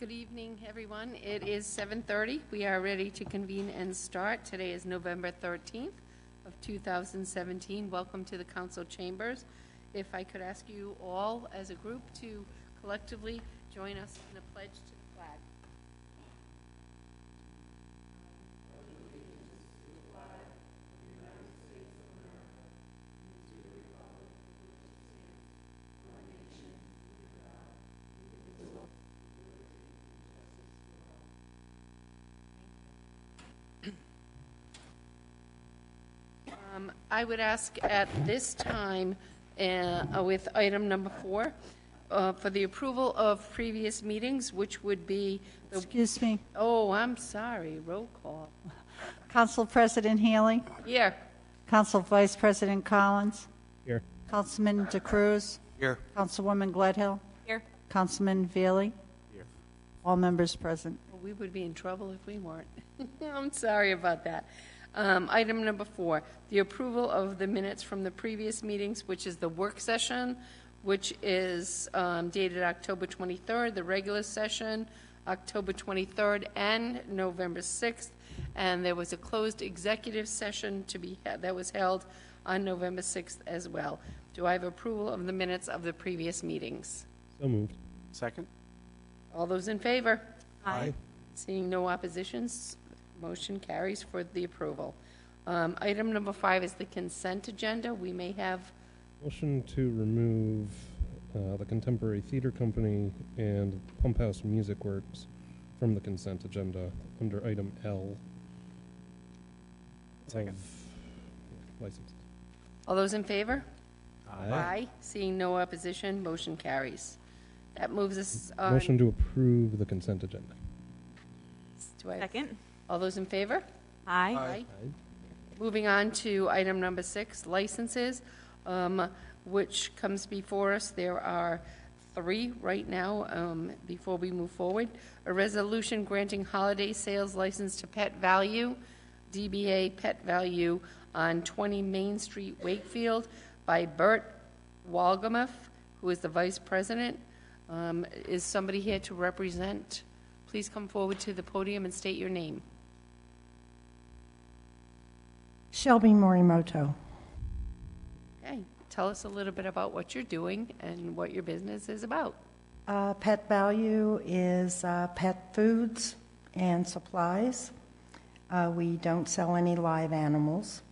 Good evening, everyone. It is 7:30. We are ready to convene and start. Today is November 13th of 2017. Welcome to the council chambers. If I could ask you all as a group to collectively join us in a pledge to the flag. I would ask at this time, with item number 4, for the approval of previous meetings, which would be... Excuse me. Oh, I'm sorry. Roll call. Council President Healy. Here. Council Vice President Collins. Here. Councilman DeCruz. Here. Councilwoman Gledhill. Here. Councilman Veely. Here. All members present. Well, we would be in trouble if we weren't. I'm sorry about that. Item number 4, the approval of the minutes from the previous meetings, which is the work session, which is dated October 23rd, the regular session, October 23rd and November 6th, and there was a closed executive session that was held on November 6th as well. Do I have approval of the minutes of the previous meetings? So moved. Second. All those in favor? Aye. Seeing no oppositions, motion carries for the approval. Item number 5 is the consent agenda. We may have... Motion to remove the Contemporary Theater Company and Pump House Music Works from the consent agenda under item L. Second. Licenses. All those in favor? Aye. Seeing no opposition, motion carries. That moves us on... Motion to approve the consent agenda. Second. All those in favor? Aye. Aye. Moving on to item number 6, licenses, which comes before us. There are 3 right now before we move forward. A resolution granting holiday sales license to Pet Value, DBA Pet Value on 20 Main Street, Wakefield, by Bert Walgamuth, who is the vice president. Is somebody here to represent? Please come forward to the podium and state your name. Shelby Morimoto. Okay, tell us a little bit about what you're doing and what your business is about. Pet Value is pet foods and supplies. We don't sell any live animals.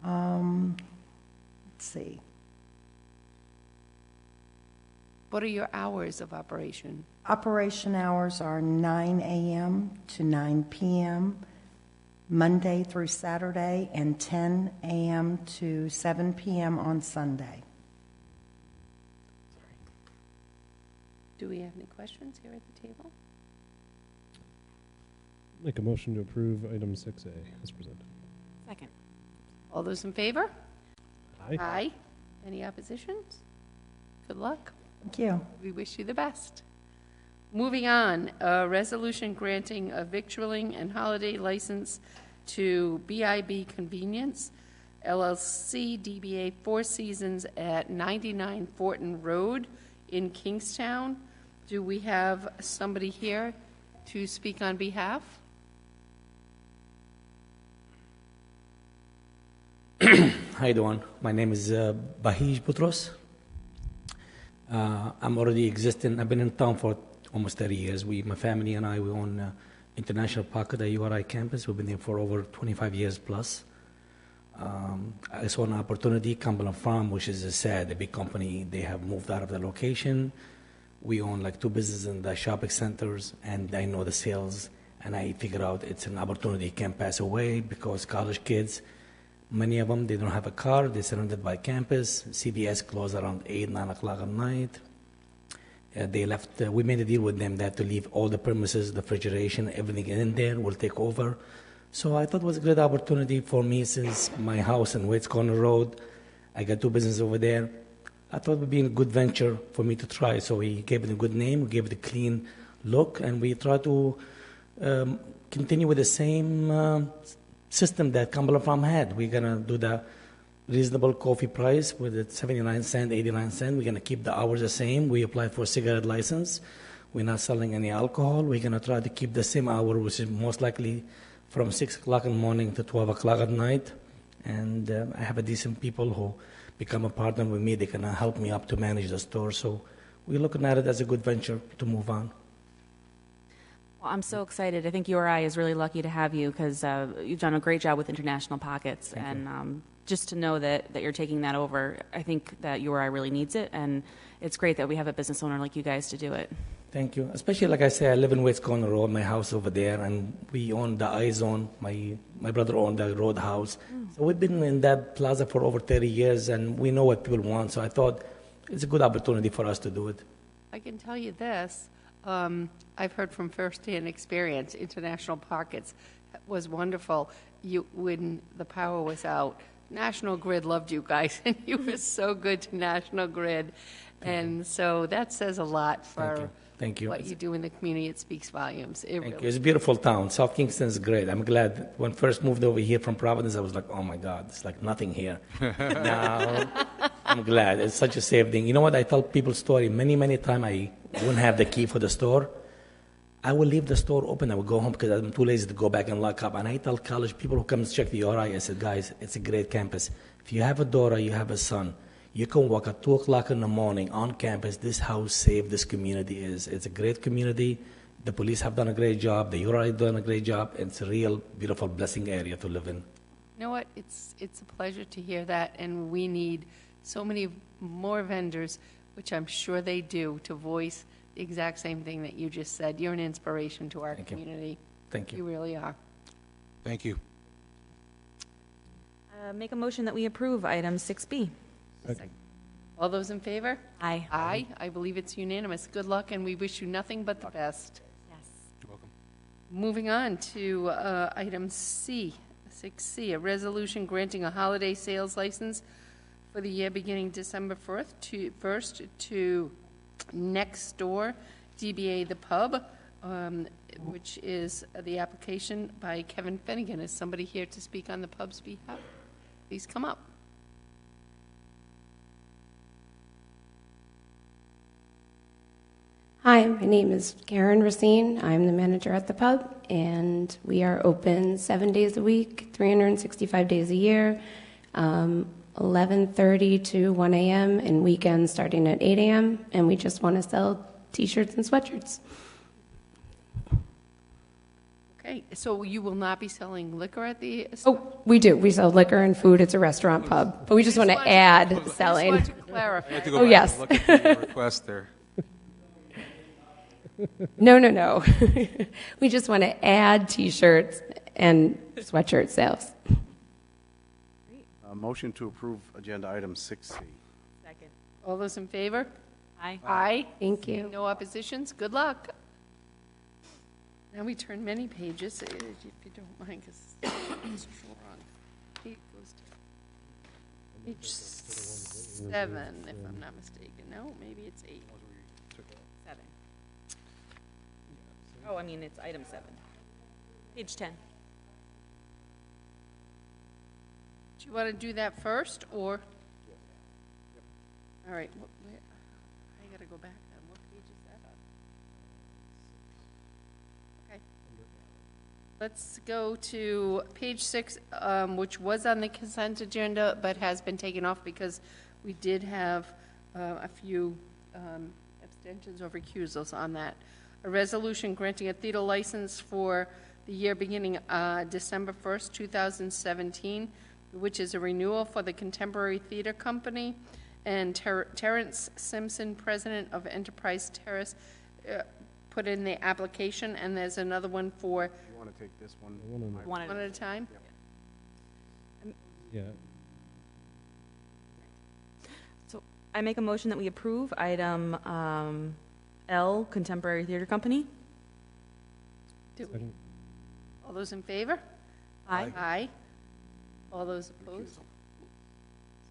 Let's see. What are your hours of operation? Operation hours are 9 a.m. to 9 p.m., Monday through Saturday, and 10 a.m. to 7 p.m. on Sunday. Do we have any questions here at the table? Make a motion to approve item 6A as presented. Second. All those in favor? Aye. Aye. Any oppositions? Good luck. Thank you. We wish you the best. Moving on, a resolution granting a victualling and holiday license to BIB Convenience, LLC, DBA Four Seasons at 99 Fortin Road in Kingstown. Do we have somebody here to speak on behalf? How you doing? My name is Bahij Butros. I'm already existing. I've been in town for almost 30 years. My family and I, we own International Park at the URI campus. We've been there for over 25 years plus. I saw an opportunity, Cumberland Farm, which is sad, a big company. They have moved out of the location. We own like 2 businesses in the shopping centers, and I know the sales, and I figured out it's an opportunity. It can't pass away because college kids, many of them, they don't have a car. They're surrounded by campus. CVS closed around 8, 9 o'clock at night. They left. We made a deal with them that to leave all the premises, the refrigeration, everything in there. We'll take over. So I thought it was a great opportunity for me since my house in Waits Corner Road. I got 2 businesses over there. I thought it would be a good venture for me to try. So we gave it a good name, we gave it a clean look, and we tried to continue with the same system that Cumberland Farm had. We're going to do the reasonable coffee price with the 79 cents, 89 cents. We're going to keep the hours the same. We applied for a cigarette license. We're not selling any alcohol. We're going to try to keep the same hour, which is most likely from 6 o'clock in the morning to 12 o'clock at night. And I have a decent people who become a partner with me. They can help me up to manage the store. So we're looking at it as a good venture to move on. Well, I'm so excited. I think URI is really lucky to have you because you've done a great job with International Pockets. And just to know that you're taking that over, I think that URI really needs it. And it's great that we have a business owner like you guys to do it. Thank you. Especially, like I say, I live in West Corner Road, my house over there, and we own the I-Zone. My brother owned the Roadhouse. So we've been in that plaza for over 30 years, and we know what people want. So I thought it's a good opportunity for us to do it. I can tell you this, I've heard from firsthand experience, International Pockets was wonderful. When the power was out, National Grid loved you guys, and you were so good to National Grid. And so that says a lot for Thank you. what you do in the community. It speaks volumes. It Thank really you. It's a beautiful town. South Kingston is great. I'm glad. When I first moved over here from Providence, I was like, oh my God, it's like nothing here. Now, I'm glad. It's such a safe thing. You know what? I tell people story many times. I wouldn't have the key for the store. I will leave the store open. I will go home because I'm too lazy to go back and lock up. And I tell college people who come to check the URI, I said, guys, it's a great campus. If you have a daughter, you have a son, you can walk at 2 o'clock in the morning on campus. This is how safe this community is. It's a great community. The police have done a great job. The URI done a great job. It's a real beautiful blessing area to live in. You know what? It's a pleasure to hear that, and we need so many more vendors, which I'm sure they do, to voice the exact same thing that you just said. You're an inspiration to our Thank you. community. Thank you. You really are. Thank you. Make a motion that we approve item 6B. All those in favor? Aye. Aye. I believe it's unanimous. Good luck, and we wish you nothing but the best. Yes. You're welcome. Moving on to item C, 6C, a resolution granting a holiday sales license for the year beginning December 1st to Next Door DBA The Pub, which is the application by Kevin Finnegan. Is somebody here to speak on the pub's behalf? Please come up. Hi, my name is Karen Racine. I'm the manager at the pub, and we are open 7 days a week, 365 days a year, 11:30 to 1 a.m., and weekends starting at 8 a.m., and we just want to sell T-shirts and sweatshirts. Okay, so you will not be selling liquor at the... Oh, we do. We sell liquor and food. It's a restaurant pub, but we just want to add I just selling. wanted to clarify. I have to go Oh, back yes. and look at the request there. No. We just want to add T-shirts and sweatshirt sales. Motion to approve agenda item 6C. Second. All those in favor? Aye. Aye. Thank you. No oppositions? Good luck. Now we turn many pages, if you don't mind, because it's wrong. It goes to page 7, if I'm not mistaken. No, maybe it's 8. 7. Oh, I mean, it's item 7. Page 10. Do you want to do that first, or? All right. I got to go back then. What page is that on? Okay. Let's go to page 6, which was on the consent agenda, but has been taken off because we did have a few abstentions or recusals on that. A resolution granting a theater license for the year beginning December 1st, 2017, which is a renewal for the Contemporary Theater Company, and Terrence Simpson, president of Enterprise Terrace, put in the application, and there's another one for You want to take this one? One one at a time? Yeah. So I make a motion that we approve item L, Contemporary Theater Company. Second. All those in favor? Aye. Aye. All those opposed?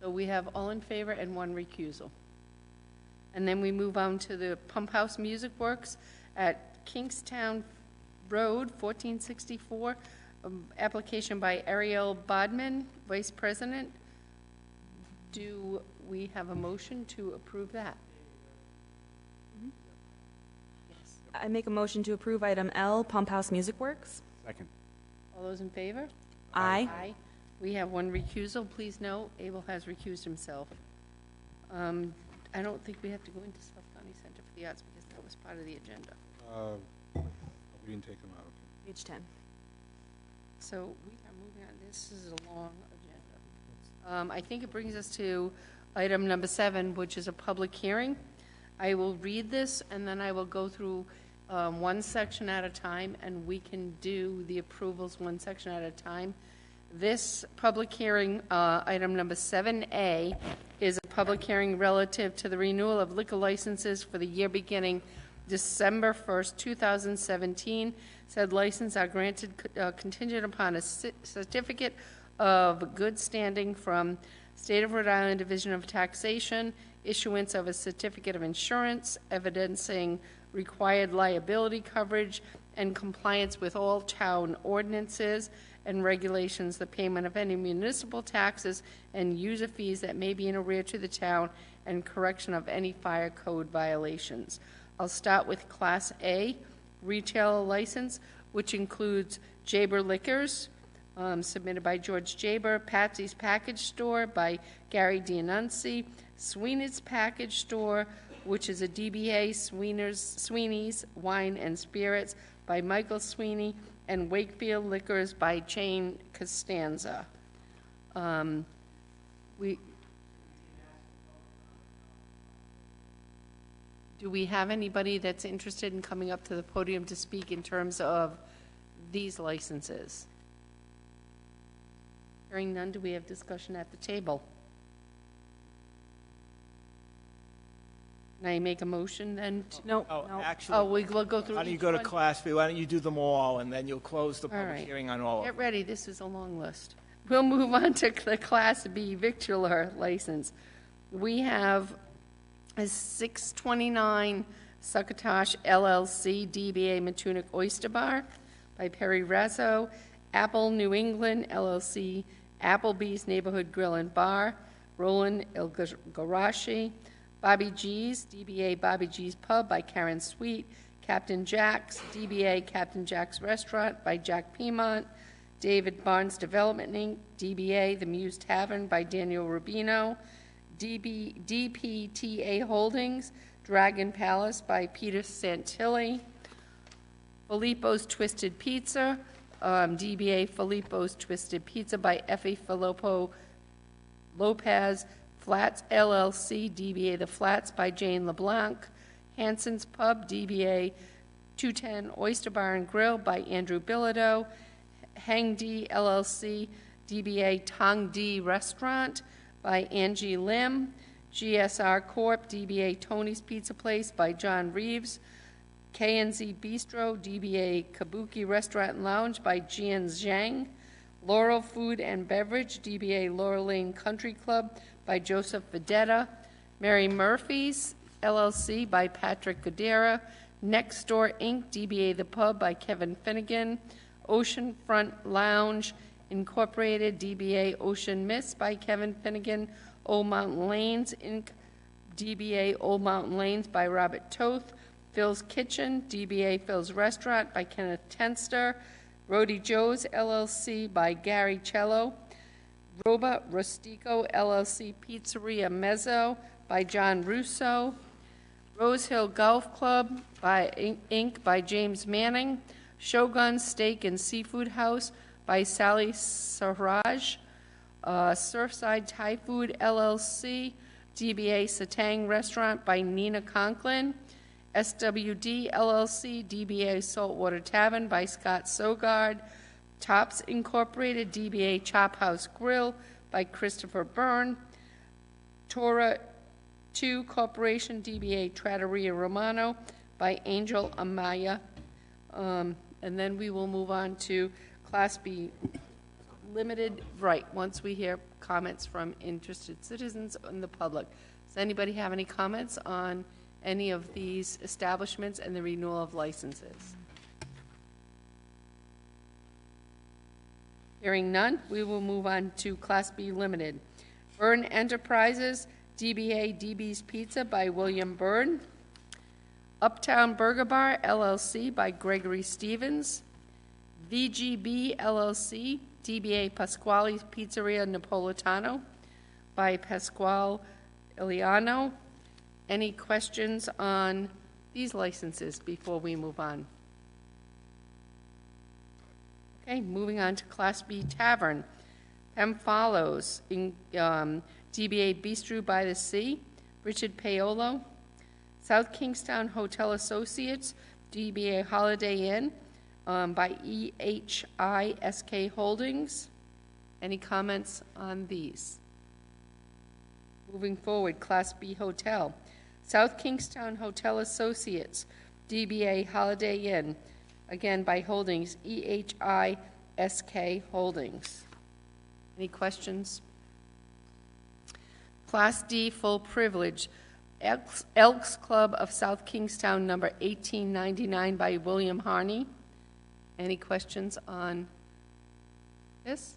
So we have all in favor and one recusal. And then we move on to the Pump House Music Works at Kingstown Road, 1464, application by Ariel Bodman, Vice President. Do we have a motion to approve that? Yes. I make a motion to approve item L, Pump House Music Works. Second. All those in favor? Aye. Aye. We have one recusal. Please note, Abel has recused himself. I don't think we have to go into South County Center for the Arts because that was part of the agenda. We didn't take them out. Page 10. So we are moving on. This is a long agenda. I think it brings us to item number 7, which is a public hearing. I will read this, and then I will go through one section at a time, and we can do the approvals one section at a time. This public hearing, item number 7A, is a public hearing relative to the renewal of liquor licenses for the year beginning December 1st, 2017. Said license are granted contingent upon a certificate of good standing from State of Rhode Island Division of Taxation, issuance of a certificate of insurance evidencing required liability coverage, and compliance with all town ordinances and regulations, the payment of any municipal taxes and user fees that may be in arrear to the town, and correction of any fire code violations. I'll start with Class A, retail license, which includes Jaber Liquors, submitted by George Jaber, Patsy's Package Store by Gary D'Annunzi, Sweeney's Package Store, which is a DBA, Sweeney's Wine and Spirits by Michael Sweeney, and Wakefield Liquors by Jane Costanza. Do we have anybody that's interested in coming up to the podium to speak in terms of these licenses? Hearing none, do we have discussion at the table? Can I make a motion then? No, Oh, no. actually, We'll go through why don't you each go to one? Class B? Why don't you do them all, and then you'll close the All public right. hearing on all of Get them? ready, this is a long list. We'll move on to the Class B victular license. We have a 629 Succotash LLC DBA Matunic Oyster Bar by Perry Razzo, Apple New England LLC, Applebee's Neighborhood Grill and Bar, Roland El Garashi, Bobby G's, DBA Bobby G's Pub by Karen Sweet, Captain Jack's, DBA Captain Jack's Restaurant by Jack Piedmont, David Barnes Development Inc., DBA The Muse Tavern by Daniel Rubino, DPTA Holdings, Dragon Palace by Peter Santilli, Filippo's Twisted Pizza, DBA Filippo's Twisted Pizza by Effie Filippo Lopez, Flats LLC, DBA The Flats by Jane LeBlanc, Hanson's Pub, DBA 210 Oyster Bar and Grill by Andrew Bilodeau, Hang D LLC, DBA Tong D Restaurant by Angie Lim, GSR Corp., DBA Tony's Pizza Place by John Reeves, KNZ Bistro, DBA Kabuki Restaurant and Lounge by Jian Zhang, Laurel Food and Beverage, DBA Laurel Lane Country Club by Joseph Vedetta, Mary Murphy's LLC by Patrick Godera, Next Door Inc., DBA The Pub by Kevin Finnegan, Oceanfront Lounge Incorporated, DBA Ocean Mist by Kevin Finnegan, Old Mountain Lanes Inc., DBA Old Mountain Lanes by Robert Toth, Phil's Kitchen, DBA Phil's Restaurant by Kenneth Tenster, Rody Joe's LLC by Gary Cello, Roba Rustico LLC Pizzeria Mezzo by John Russo, Rose Hill Golf Club by Inc. by James Manning, Shogun Steak and Seafood House by Sally Saraj, Surfside Thai Food LLC, DBA Satang Restaurant by Nina Conklin, SWD LLC, DBA Saltwater Tavern by Scott Sogard, Tops Incorporated, DBA Chop House Grill by Christopher Byrne, Torah 2 Corporation, DBA Trattoria Romano by Angel Amaya. And then we will move on to Class B Limited, right, once we hear comments from interested citizens and the public. Does anybody have any comments on any of these establishments and the renewal of licenses? Hearing none, we will move on to Class B Limited. Byrne Enterprises, DBA DB's Pizza by William Byrne. Uptown Burger Bar LLC by Gregory Stevens. VGB LLC, DBA Pasquale's Pizzeria Napolitano by Pasquale Iliano. Any questions on these licenses before we move on? Okay, moving on to Class B Tavern. Pem Follows, DBA Bistro by the Sea, Richard Paolo. South Kingstown Hotel Associates, DBA Holiday Inn, by EHISK Holdings. Any comments on these? Moving forward, Class B Hotel. South Kingstown Hotel Associates, DBA Holiday Inn, again by Holdings, EHISK Holdings. Any questions? Class D Full Privilege. Elks Club of South Kingstown, number 1899 by William Harney. Any questions on this?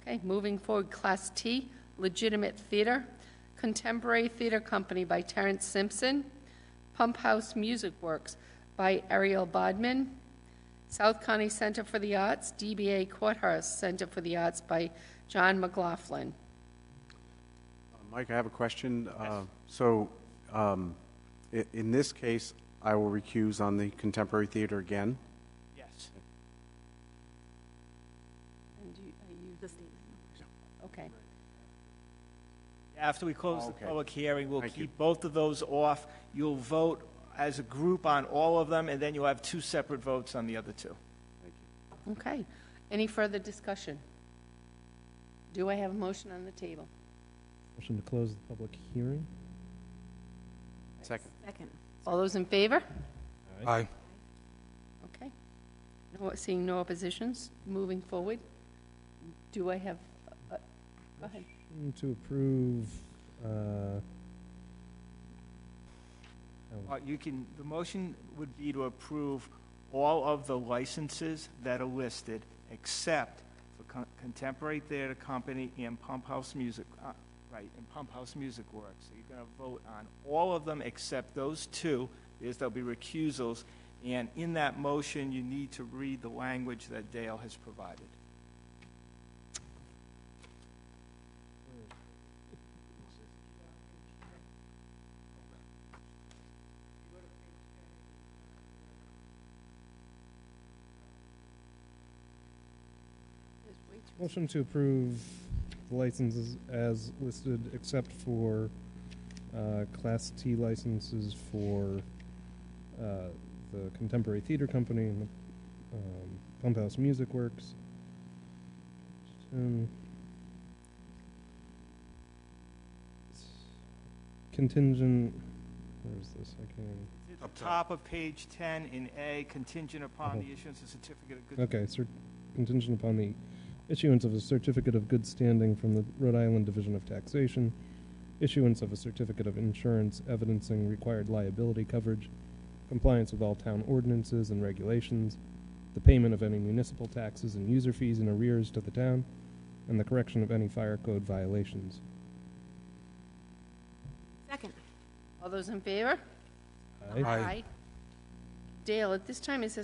Okay, moving forward, Class T, Legitimate Theater. Contemporary Theater Company by Terrence Simpson. Pump House Music Works by Ariel Bodman. South County Center for the Arts, DBA Courthouse Center for the Arts by John McLaughlin. Mike, I have a question. In this case, I will recuse on the contemporary theater again. Yes. And okay. After we close Okay. the public hearing, we'll Thank you. keep both of those off. You'll vote as a group on all of them, and then you'll have two separate votes on the other two. Okay. Any further discussion? Do I have a motion on the table? Motion to close the public hearing. Second. Second. All those in favor? Aye. Okay. No, seeing no oppositions, moving forward. Do I have, go ahead. Motion to approve, The motion would be to approve all of the licenses that are listed, except for Contemporary Theater Company and Pump House Music, and Pump House Music Works. So you're going to vote on all of them except those two, because there'll be recusals. And in that motion, you need to read the language that Dale has provided. motion to approve the licenses as listed except for Class T licenses for the Contemporary Theater Company and the Pump House Music Works. Contingent, where is this? I can't. At the top of page 10 in A, contingent upon the issuance of certificate of good. Okay, contingent upon the issuance of a certificate of good standing from the Rhode Island Division of Taxation, issuance of a certificate of insurance evidencing required liability coverage, compliance with all town ordinances and regulations, the payment of any municipal taxes and user fees in arrears to the town, and the correction of any fire code violations. Second. All those in favor? Aye. Dale, at this time, is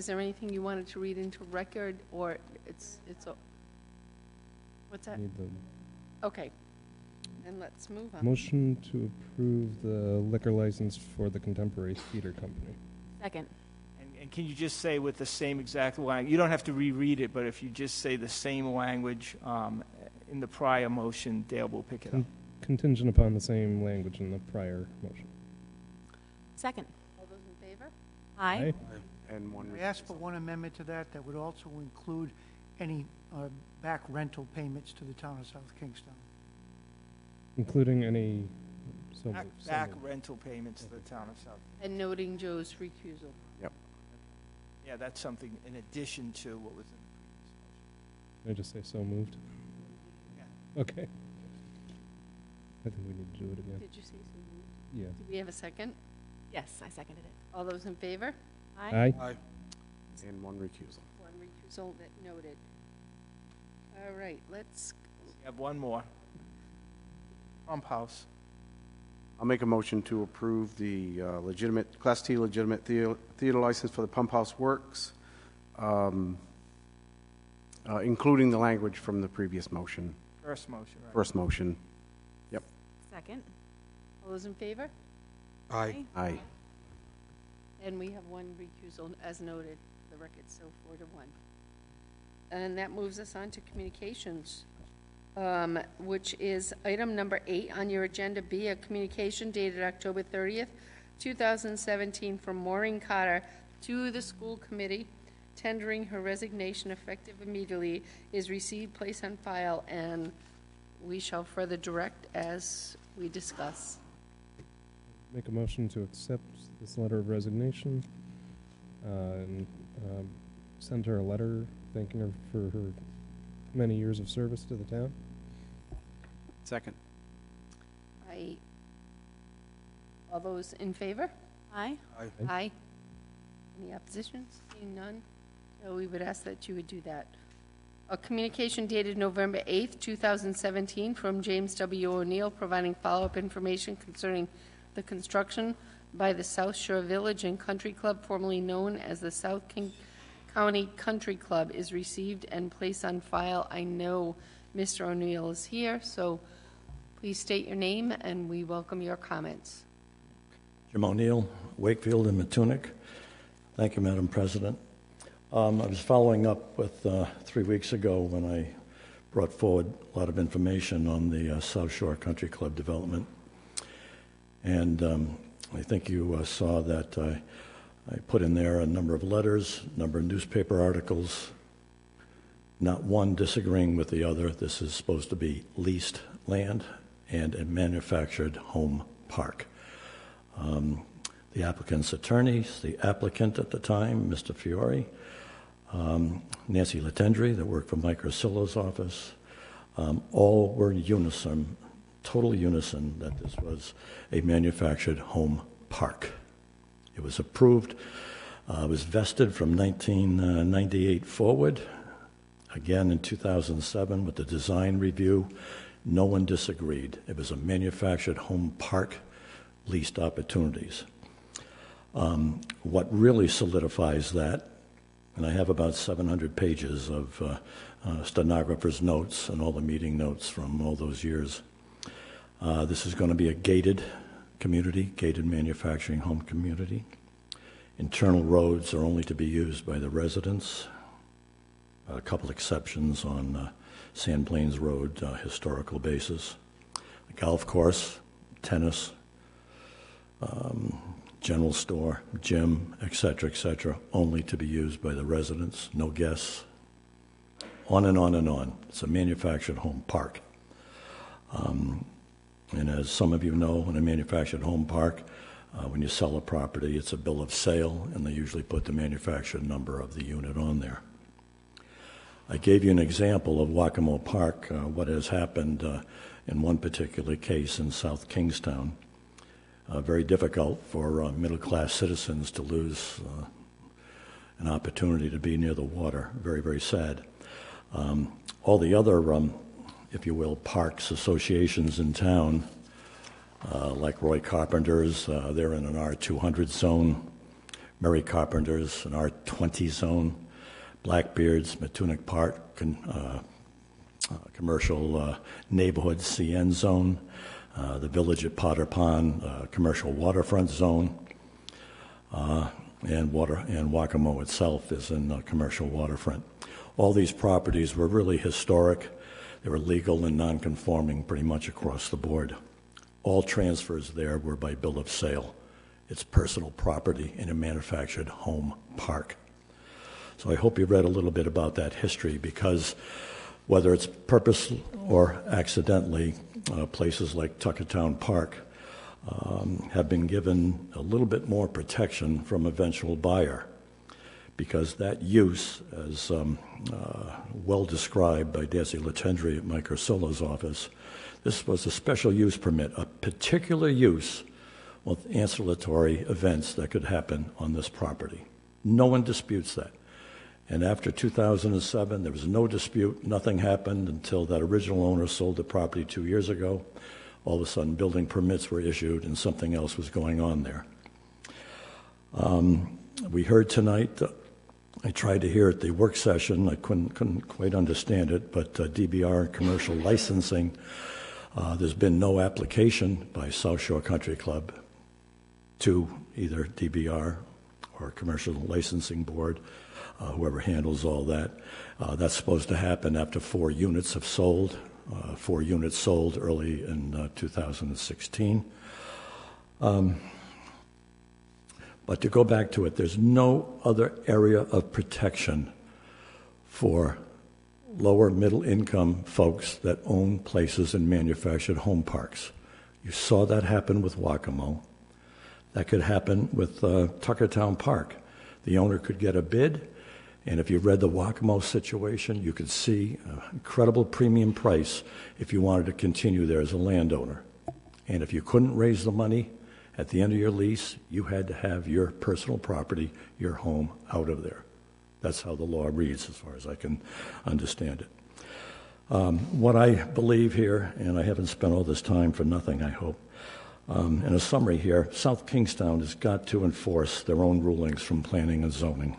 there anything you wanted to read into record, or what's that? Need the Okay, then let's move on. motion to approve the liquor license for the Contemporary Theater Company. Second. And can you just say with the same exact language, you don't have to reread it, but if you just say the same language in the prior motion, Dale will pick it up. Contingent upon the same language in the prior motion. Second. All those in favor? Aye. And one. We asked for one amendment to that would also include any back rental payments to the town of South Kingstown. Including any Back rental payments to the town of South. And noting Joe's recusal. Yep. Yeah, that's something in addition to what was in the previous motion. Can I just say so moved? Yeah. Okay. I think we need to do it again. Did you say so moved? Yeah. Do we have a second? Yes, I seconded it. All those in favor? Aye. Aye. And one recusal. One recusal that noted. All right, let's, We have one more. Pump House. I'll make a motion to approve the Class T legitimate theater license for the Pump House Works, including the language from the previous motion. First motion, right? First motion. Yep. Second. All those in favor? Aye. Aye. And we have one recusal, as noted, for the record, so 4-1. And that moves us on to communications, which is item number 8 on your agenda B, a communication dated October 30th, 2017, from Maureen Carter to the school committee, tendering her resignation effective immediately, is received, placed on file, and we shall further direct as we discuss. Make a motion to accept this letter of resignation and send her a letter thanking her for her many years of service to the town. Second. All those in favor? Aye. Aye. Any oppositions? Seeing none? So we would ask that you would do that. A communication dated November 8th, 2017, from James W. O'Neill, providing follow-up information concerning the construction by the South Shore Village and Country Club, formerly known as the South King County Country Club, is received and placed on file. I know Mr. O'Neill is here, so please state your name and we welcome your comments. Jim O'Neill, Wakefield and Matunic. Thank you, Madam President. I was following up with 3 weeks ago when I brought forward a lot of information on the South Shore Country Club development. And I think you saw that I put in there a number of letters, a number of newspaper articles, not one disagreeing with the other. This is supposed to be leased land and a manufactured home park. The applicant's attorneys, the applicant at the time, Mr. Fiore, Nancy Latendry, that worked for Mike Ursillo's office, all were unison, total unison, that this was a manufactured home park. It was approved, was vested from 1998 forward. Again, in 2007, with the design review, no one disagreed. It was a manufactured home park, leased opportunities. What really solidifies that, and I have about 700 pages of stenographer's notes and all the meeting notes from all those years. This is going to be a gated community, gated manufacturing home community. Internal roads are only to be used by the residents. A couple exceptions on Sand Plains Road, historical basis. A golf course, tennis, general store, gym, etc., only to be used by the residents, no guests. On and on and on. It's a manufactured home park. And as some of you know, in a manufactured home park, when you sell a property, it's a bill of sale, and they usually put the manufactured number of the unit on there. I gave you an example of Waccamaw Park, what has happened in one particular case in South Kingstown. Very difficult for middle-class citizens to lose an opportunity to be near the water. Very, very sad. All the other, if you will, parks associations in town, like Roy Carpenter's, they're in an R200 zone. Mary Carpenter's, an R20 zone. Blackbeard's, Matunic Park, commercial neighborhood CN zone. The Village at Potter Pond, commercial waterfront zone. And Waccamaw itself is in commercial waterfront. All these properties were really historic. They were legal and non-conforming pretty much across the board. All transfers there were by bill of sale. It's personal property in a manufactured home park. So I hope you read a little bit about that history, because whether it's purposely or accidentally, places like Tuckertown Park have been given a little bit more protection from eventual buyer, because that use, as well described by Nancy Latendry at Mike Ursillo's office, this was a special use permit, a particular use with ancillary events that could happen on this property. No one disputes that. And after 2007, there was no dispute. Nothing happened until that original owner sold the property 2 years ago. all of a sudden building permits were issued and something else was going on there. We heard tonight, I tried to hear at the work session, I couldn't quite understand it, but DBR and commercial licensing, there's been no application by South Shore Country Club to either DBR or Commercial Licensing Board, whoever handles all that. That's supposed to happen after 4 units have sold. 4 units sold early in 2016. But to go back to it, there's no other area of protection for lower middle income folks that own places in manufactured home parks. You saw that happen with Waccamo. That could happen with Tuckertown Park. The owner could get a bid, and if you read the Waccamo situation, you could see an incredible premium price if you wanted to continue there as a landowner. And if you couldn't raise the money at the end of your lease, you had to have your personal property, your home, out of there. That's how the law reads, as far as I can understand it. What I believe here, and I haven't spent all this time for nothing, I hope, in a summary here, South Kingstown has got to enforce their own rulings from planning and zoning.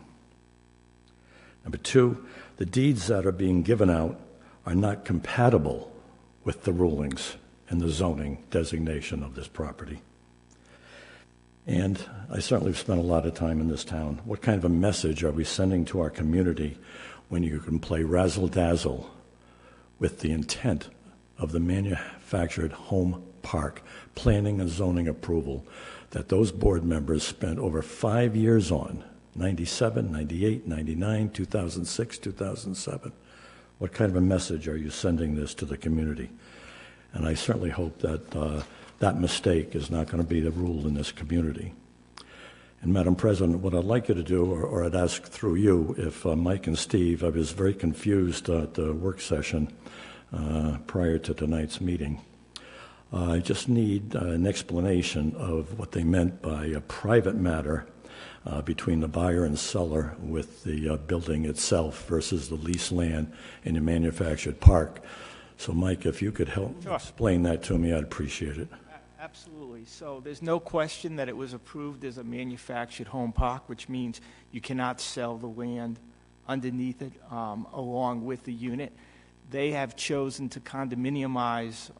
Number 2, the deeds that are being given out are not compatible with the rulings and the zoning designation of this property. And I certainly have spent a lot of time in this town. What kind of a message are we sending to our community when you can play razzle-dazzle with the intent of the manufactured home park, planning and zoning approval, that those board members spent over 5 years on, 97, 98, 99, 2006, 2007? What kind of a message are you sending this to the community? And I certainly hope that that mistake is not going to be the rule in this community. And Madam President, what I'd like you to do, or I'd ask through you, if Mike and Steve, I was very confused at the work session prior to tonight's meeting. I just need an explanation of what they meant by a private matter between the buyer and seller with the building itself versus the leased land in a manufactured park. So, Mike, if you could help explain that to me, I'd appreciate it. Absolutely. So there's no question that it was approved as a manufactured home park, which means you cannot sell the land underneath it along with the unit. They have chosen to condominiumize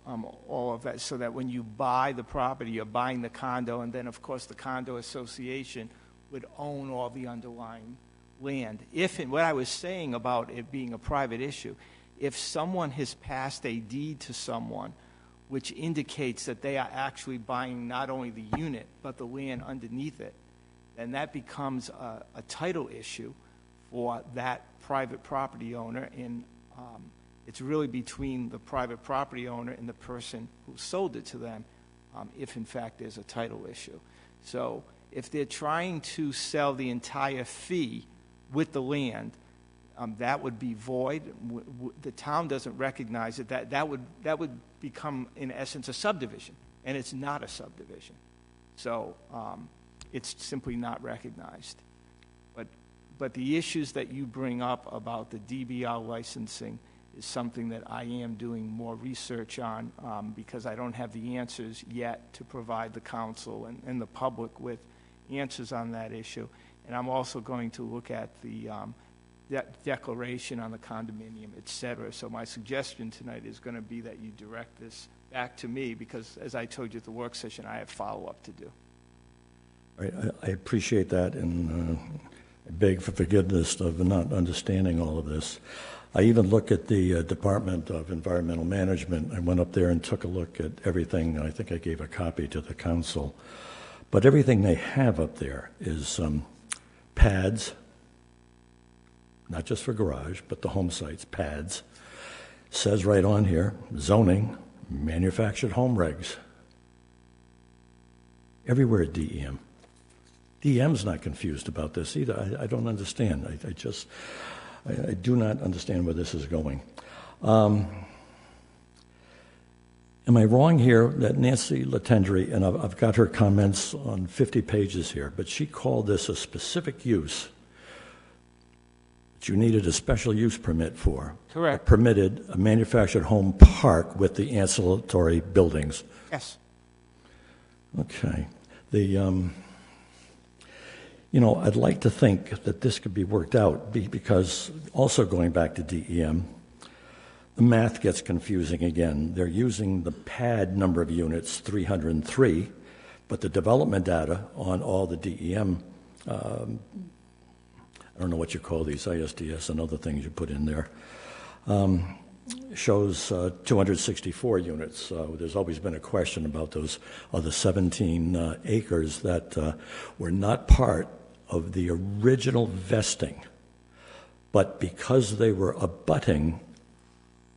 all of that so that when you buy the property, you're buying the condo, and then, of course, the condo association would own all the underlying land. What I was saying about it being a private issue, if someone has passed a deed to someone which indicates that they are actually buying not only the unit but the land underneath it, then that becomes a title issue for that private property owner, and it's really between the private property owner and the person who sold it to them, if in fact there's a title issue. So if they're trying to sell the entire fee with the land, that would be void. The town doesn't recognize it. That would become, in essence, a subdivision, and it's not a subdivision. So it's simply not recognized. But the issues that you bring up about the DBR licensing is something that I am doing more research on because I don't have the answers yet to provide the council and the public with answers on that issue. And I'm also going to look at the declaration on the condominium, et cetera. So my suggestion tonight is going to be that you direct this back to me because, as I told you at the work session, I have follow-up to do. All right, I appreciate that, and I beg for forgiveness of not understanding all of this. I even look at the Department of Environmental Management. I went up there and took a look at everything, and I think I gave a copy to the council. But everything they have up there is pads, not just for garage, but the home sites, pads. Says right on here, zoning, manufactured home regs. Everywhere at DEM. DEM's not confused about this either. I don't understand. I do not understand where this is going. Am I wrong here that Nancy Latendry, and I've got her comments on 50 pages here, but she called this a specific use, that you needed a special use permit for. Correct. Permitted a manufactured home park with the ancillary buildings. Yes. Okay. I'd like to think that this could be worked out because also going back to DEM, the math gets confusing again. They're using the pad number of units, 303, but the development data on all the DEM, I don't know what you call these, ISDS and other things you put in there, shows 264 units. There's always been a question about those other 17 acres that were not part of the original vesting, but because they were abutting,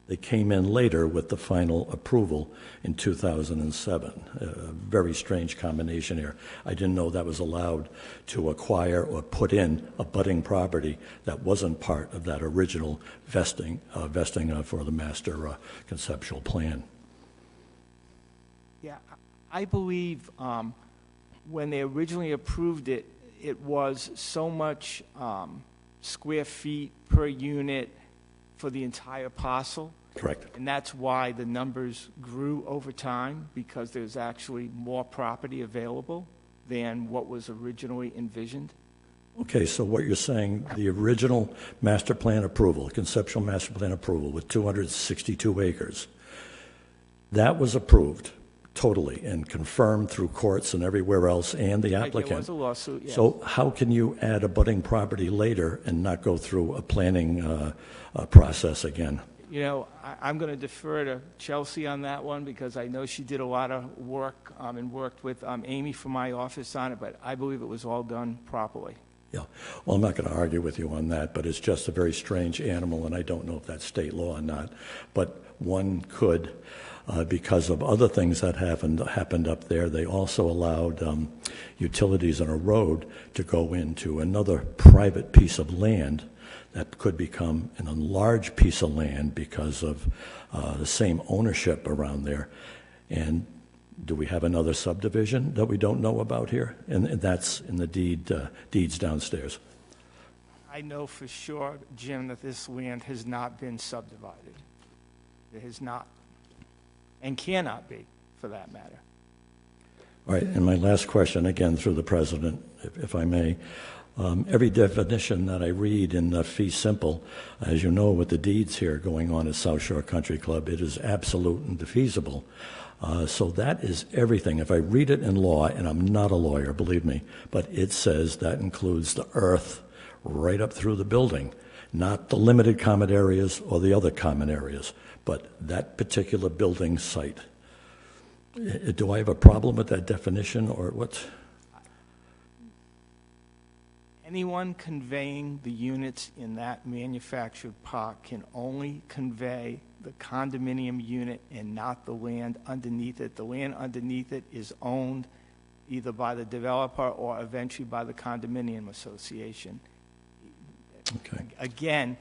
they came in later with the final approval in 2007. A very strange combination here. I didn't know that was allowed to acquire or put in abutting property that wasn't part of that original vesting for the master conceptual plan. Yeah, I believe when they originally approved it, it was so much square feet per unit for the entire parcel. Correct. And that's why the numbers grew over time, because there's actually more property available than what was originally envisioned. Okay, so what you're saying, the original master plan approval, conceptual master plan approval with 262 acres, that was approved totally and confirmed through courts and everywhere else and the applicant. There was a lawsuit, yes. So how can you add abutting property later and not go through a planning process again? You know, I'm going to defer to Chelsea on that one because I know she did a lot of work and worked with Amy from my office on it, but I believe it was all done properly. Yeah. Well, I'm not going to argue with you on that, but it's just a very strange animal, and I don't know if that's state law or not. But one could, because of other things that happened up there, they also allowed utilities on a road to go into another private piece of land that could become an enlarged piece of land because of the same ownership around there. And do we have another subdivision that we don't know about here? And that's in the deeds downstairs. I know for sure, Jim, that this land has not been subdivided. It has not, and cannot be, for that matter. All right, and my last question, again, through the president, if I may. Every definition that I read in the fee simple, as you know, with the deeds here going on at South Shore Country Club, it is absolute and defeasible. So that is everything. If I read it in law, and I'm not a lawyer, believe me, but it says that includes the earth right up through the building, not the limited common areas or the other common areas, but that particular building site. Do I have a problem with that definition, or what? Anyone conveying the units in that manufactured park can only convey the condominium unit and not the land underneath it. The land underneath it is owned either by the developer or eventually by the condominium association. Okay. Again,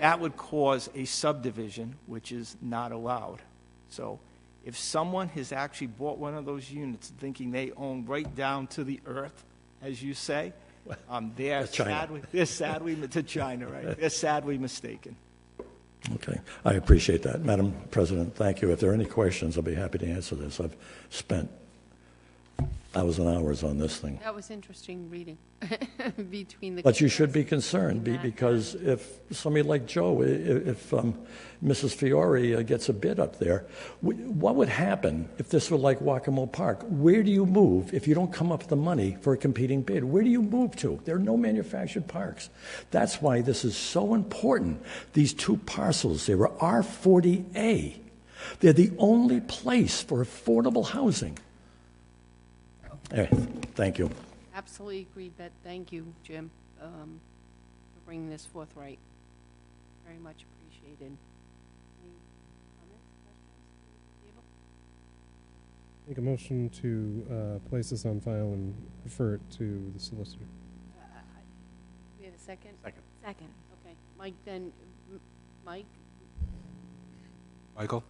that would cause a subdivision, which is not allowed. So if someone has actually bought one of those units thinking they own right down to the earth, as you say, they're sadly to China, right? They're sadly mistaken. Okay. I appreciate that. Madam President, thank you. If there are any questions, I'll be happy to answer this. I've spent hours and hours on this thing. That was interesting reading between the. But you should be concerned because if somebody like Joe, if Mrs. Fiore gets a bid up there, what would happen if this were like Waccamaw Park? Where do you move if you don't come up with the money for a competing bid? Where do you move to? There are no manufactured parks. That's why this is so important. These two parcels, they were R40A. They're the only place for affordable housing. Anyway, thank you. Absolutely agree, but thank you, Jim, for bringing this forthright. Very much appreciated. Any comments, questions? Make a motion to place this on file and refer it to the solicitor. We have a second? Second. Okay, Mike, then, Mike? Michael?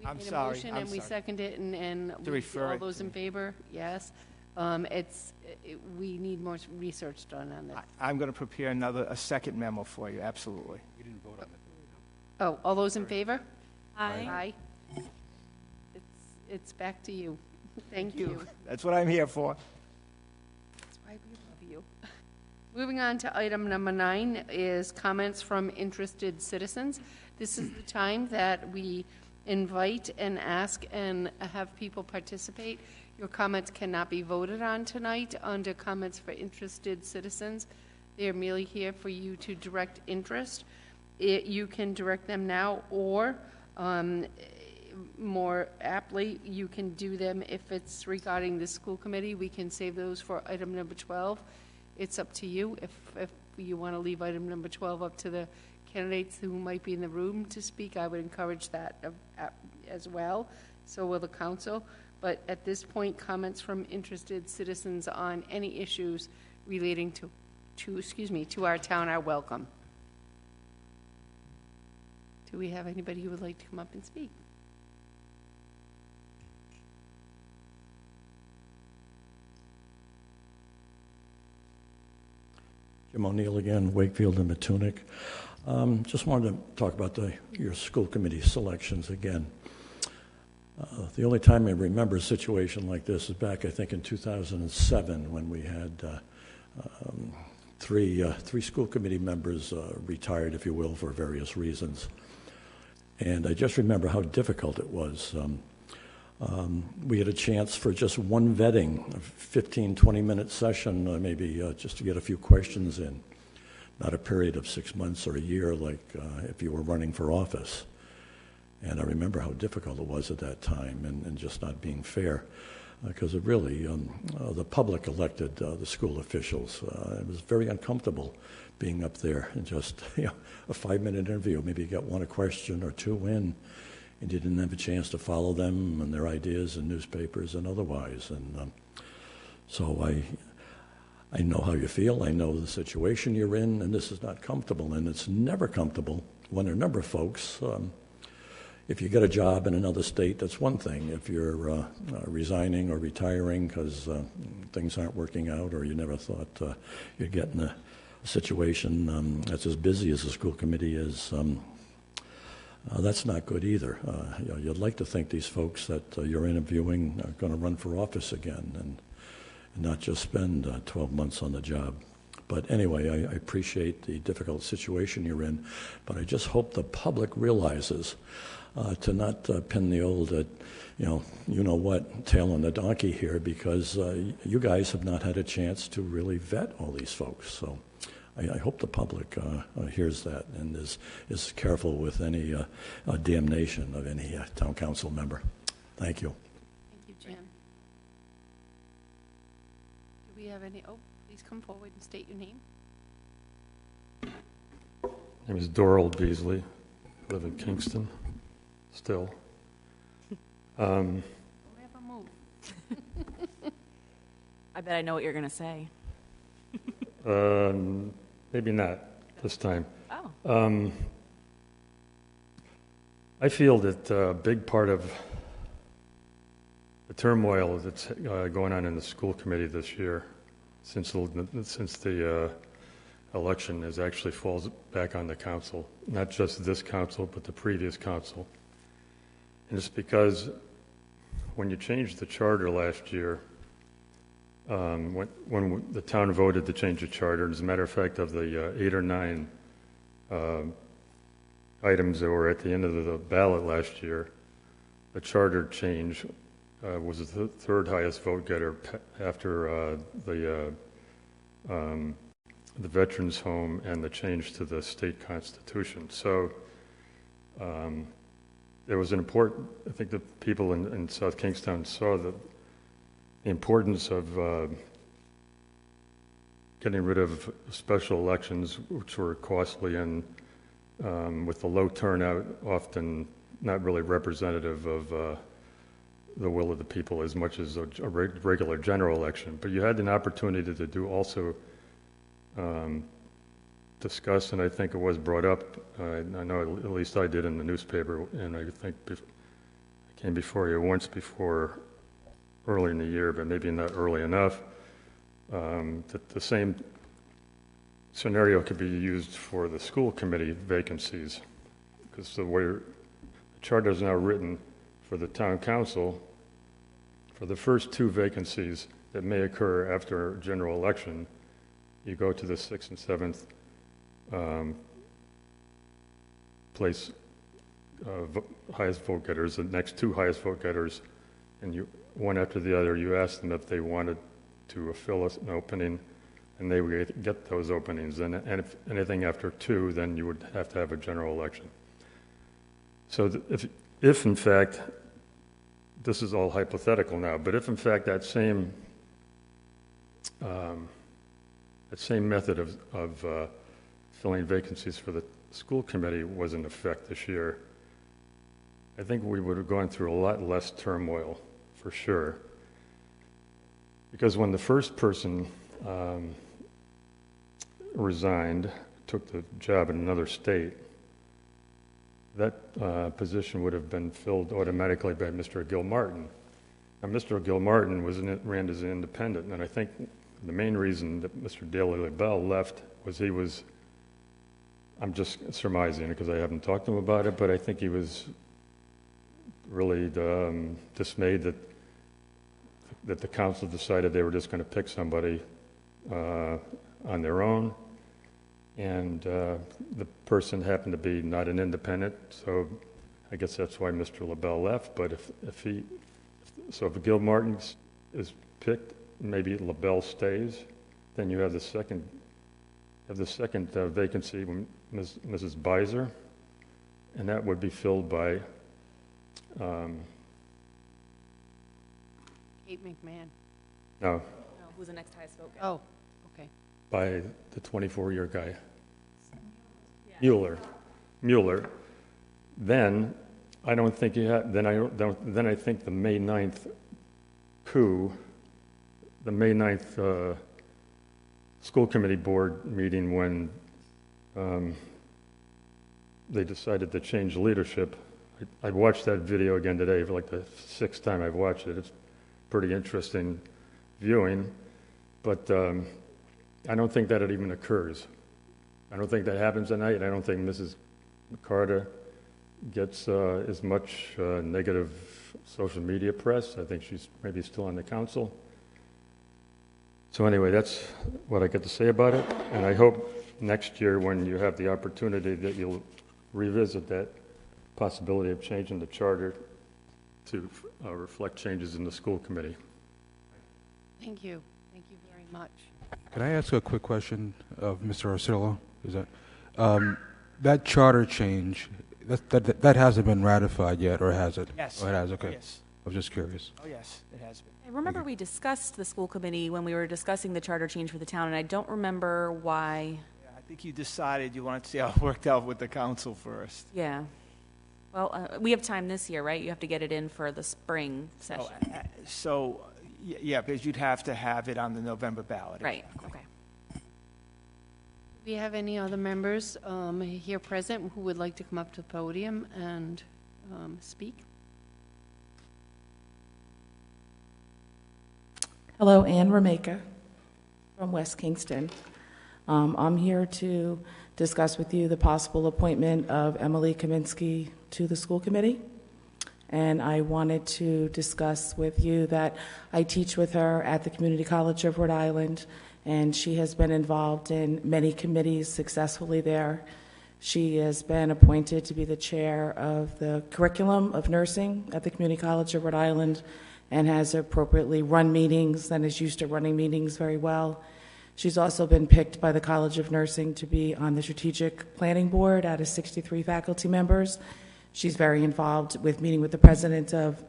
I'm We made a sorry, motion I'm and we sorry. seconded it, and To refer all it those to in me. favor? Yes. We need more research done on this. I'm going to prepare a second memo for you, absolutely. We didn't vote on it. Oh, all those in favor? Aye. Aye. It's back to you. Thank you. That's what I'm here for. That's why we love you. Moving on to item number 9 is comments from interested citizens. This is the time that we invite and ask and have people participate. Your comments cannot be voted on tonight under comments for interested citizens. They are merely here for you to direct interest. You can direct them now, or more aptly, you can do them if it's regarding the school committee. We can save those for item number 12. It's up to you. If you want to leave item number 12 up to the candidates who might be in the room to speak, I would encourage that as well. So will the council. But at this point, comments from interested citizens on any issues relating to our town are welcome. Do we have anybody who would like to come up and speak? Jim O'Neill again, Wakefield and Matunic. Just wanted to talk about your school committee selections again. The only time I remember a situation like this is back, I think, in 2007 when we had three school committee members retired, if you will, for various reasons. And I just remember how difficult it was. We had a chance for just one vetting, a 15, 20-minute session, maybe just to get a few questions in, not a period of 6 months or a year like if you were running for office. And I remember how difficult it was at that time and just not being fair because it really, the public elected the school officials. It was very uncomfortable being up there and just a 5-minute interview. Maybe you got a question or two in, and you didn't have a chance to follow them and their ideas in newspapers and otherwise. And so I know how you feel. I know the situation you're in, and this is not comfortable. And it's never comfortable when a number of folks, if you get a job in another state, that's one thing. If you're resigning or retiring because things aren't working out or you never thought you'd get in a situation that's as busy as the school committee is, that's not good either. You'd like to think these folks that you're interviewing are going to run for office again and not just spend 12 months on the job. But anyway, I appreciate the difficult situation you're in, but I just hope the public realizes to not pin the old, you know what, tail on the donkey here, because you guys have not had a chance to really vet all these folks. So I hope the public hears that and is careful with any damnation of any town council member. Thank you. Thank you, Jim. Do we have any? Oh, please come forward and state your name. My name is Doral Beasley. I live in Kingston, still. Don't ever move. I bet I know what you're going to say. Maybe not this time. Oh. I feel that a big part of the turmoil that's going on in the school committee this year, since the election, is actually falls back on the council, not just this council, but the previous council. And it's because when you changed the charter last year, when the town voted to change the charter, as a matter of fact, of the 8 or 9 items that were at the end of the ballot last year, the charter change was the third highest vote getter after the Veterans Home and the change to the state constitution. So there was an important, I think the people in South Kingstown saw the importance of getting rid of special elections, which were costly and with the low turnout, often not really representative of the will of the people as much as a regular general election. But you had an opportunity to do also discuss, and I think it was brought up, I know at least I did in the newspaper, and I think I came before you once before early in the year, but maybe not early enough. That the same scenario could be used for the school committee vacancies, because the way the charter is now written for the town council, for the first 2 vacancies that may occur after a general election, you go to the 6th and 7th place highest vote getters, the next 2 highest vote getters, and you, one after the other, you ask them if they wanted to fill an opening, and they would get those openings. And if anything after 2, then you would have to have a general election. So if in fact, this is all hypothetical now, but if in fact that same method of filling vacancies for the school committee was in effect this year, I think we would have gone through a lot less turmoil, for sure. Because when the first person resigned, took the job in another state, that position would have been filled automatically by Mr. Gilmartin. Now, Mr. Gilmartin ran as an independent, and I think the main reason that Mr. Daley LaBelle left was he was, I'm just surmising because I haven't talked to him about it, but I think he was really dismayed that the council decided they were just going to pick somebody on their own, and the person happened to be not an independent, so I guess that's why Mr. LaBelle left. But if Gilmartin is picked, maybe LaBelle stays, then you have the second vacancy, Mrs. Beiser, and that would be filled by Kate McMahon. no, No, who's the next highest vote getter? Oh, okay. by the 24-year guy, Mueller. Then I don't think you have. Then I think the May 9th coup, the May 9th school committee board meeting when they decided to change leadership. I watched that video again today for like the 6th time I've watched it. It's pretty interesting viewing, but I don't think that it even occurs. I don't think that happens tonight. I don't think Mrs. Carter gets as much negative social media press. I think she's maybe still on the council. So anyway, that's what I get to say about it, and I hope next year when you have the opportunity that you'll revisit that possibility of changing the charter to reflect changes in the school committee. Thank you. Thank you very much. Can I ask a quick question of Mr. Arcillo? Is that that charter change that hasn't been ratified yet, or has it? Yes. Oh, it has. Okay. Yes. I was just curious. Oh, yes, it has been. I remember we discussed the school committee when we were discussing the charter change for the town, and I don't remember why. Yeah, I think you decided you wanted to see how it worked out with the council first. Yeah. Well, we have time this year, right? You have to get it in for the spring session. Yeah, because you'd have to have it on the November ballot. Right, okay. Do we have any other members here present who would like to come up to the podium and speak? Hello, Ann Rameka from West Kingston. I'm here to discuss with you the possible appointment of Emily Kaminsky to the school committee. And I wanted to discuss with you that I teach with her at the Community College of Rhode Island, and she has been involved in many committees successfully there. She has been appointed to be the chair of the curriculum of nursing at the Community College of Rhode Island, and has appropriately run meetings and is used to running meetings very well. She's also been picked by the College of Nursing to be on the strategic planning board out of 63 faculty members. She's very involved with meeting with the president of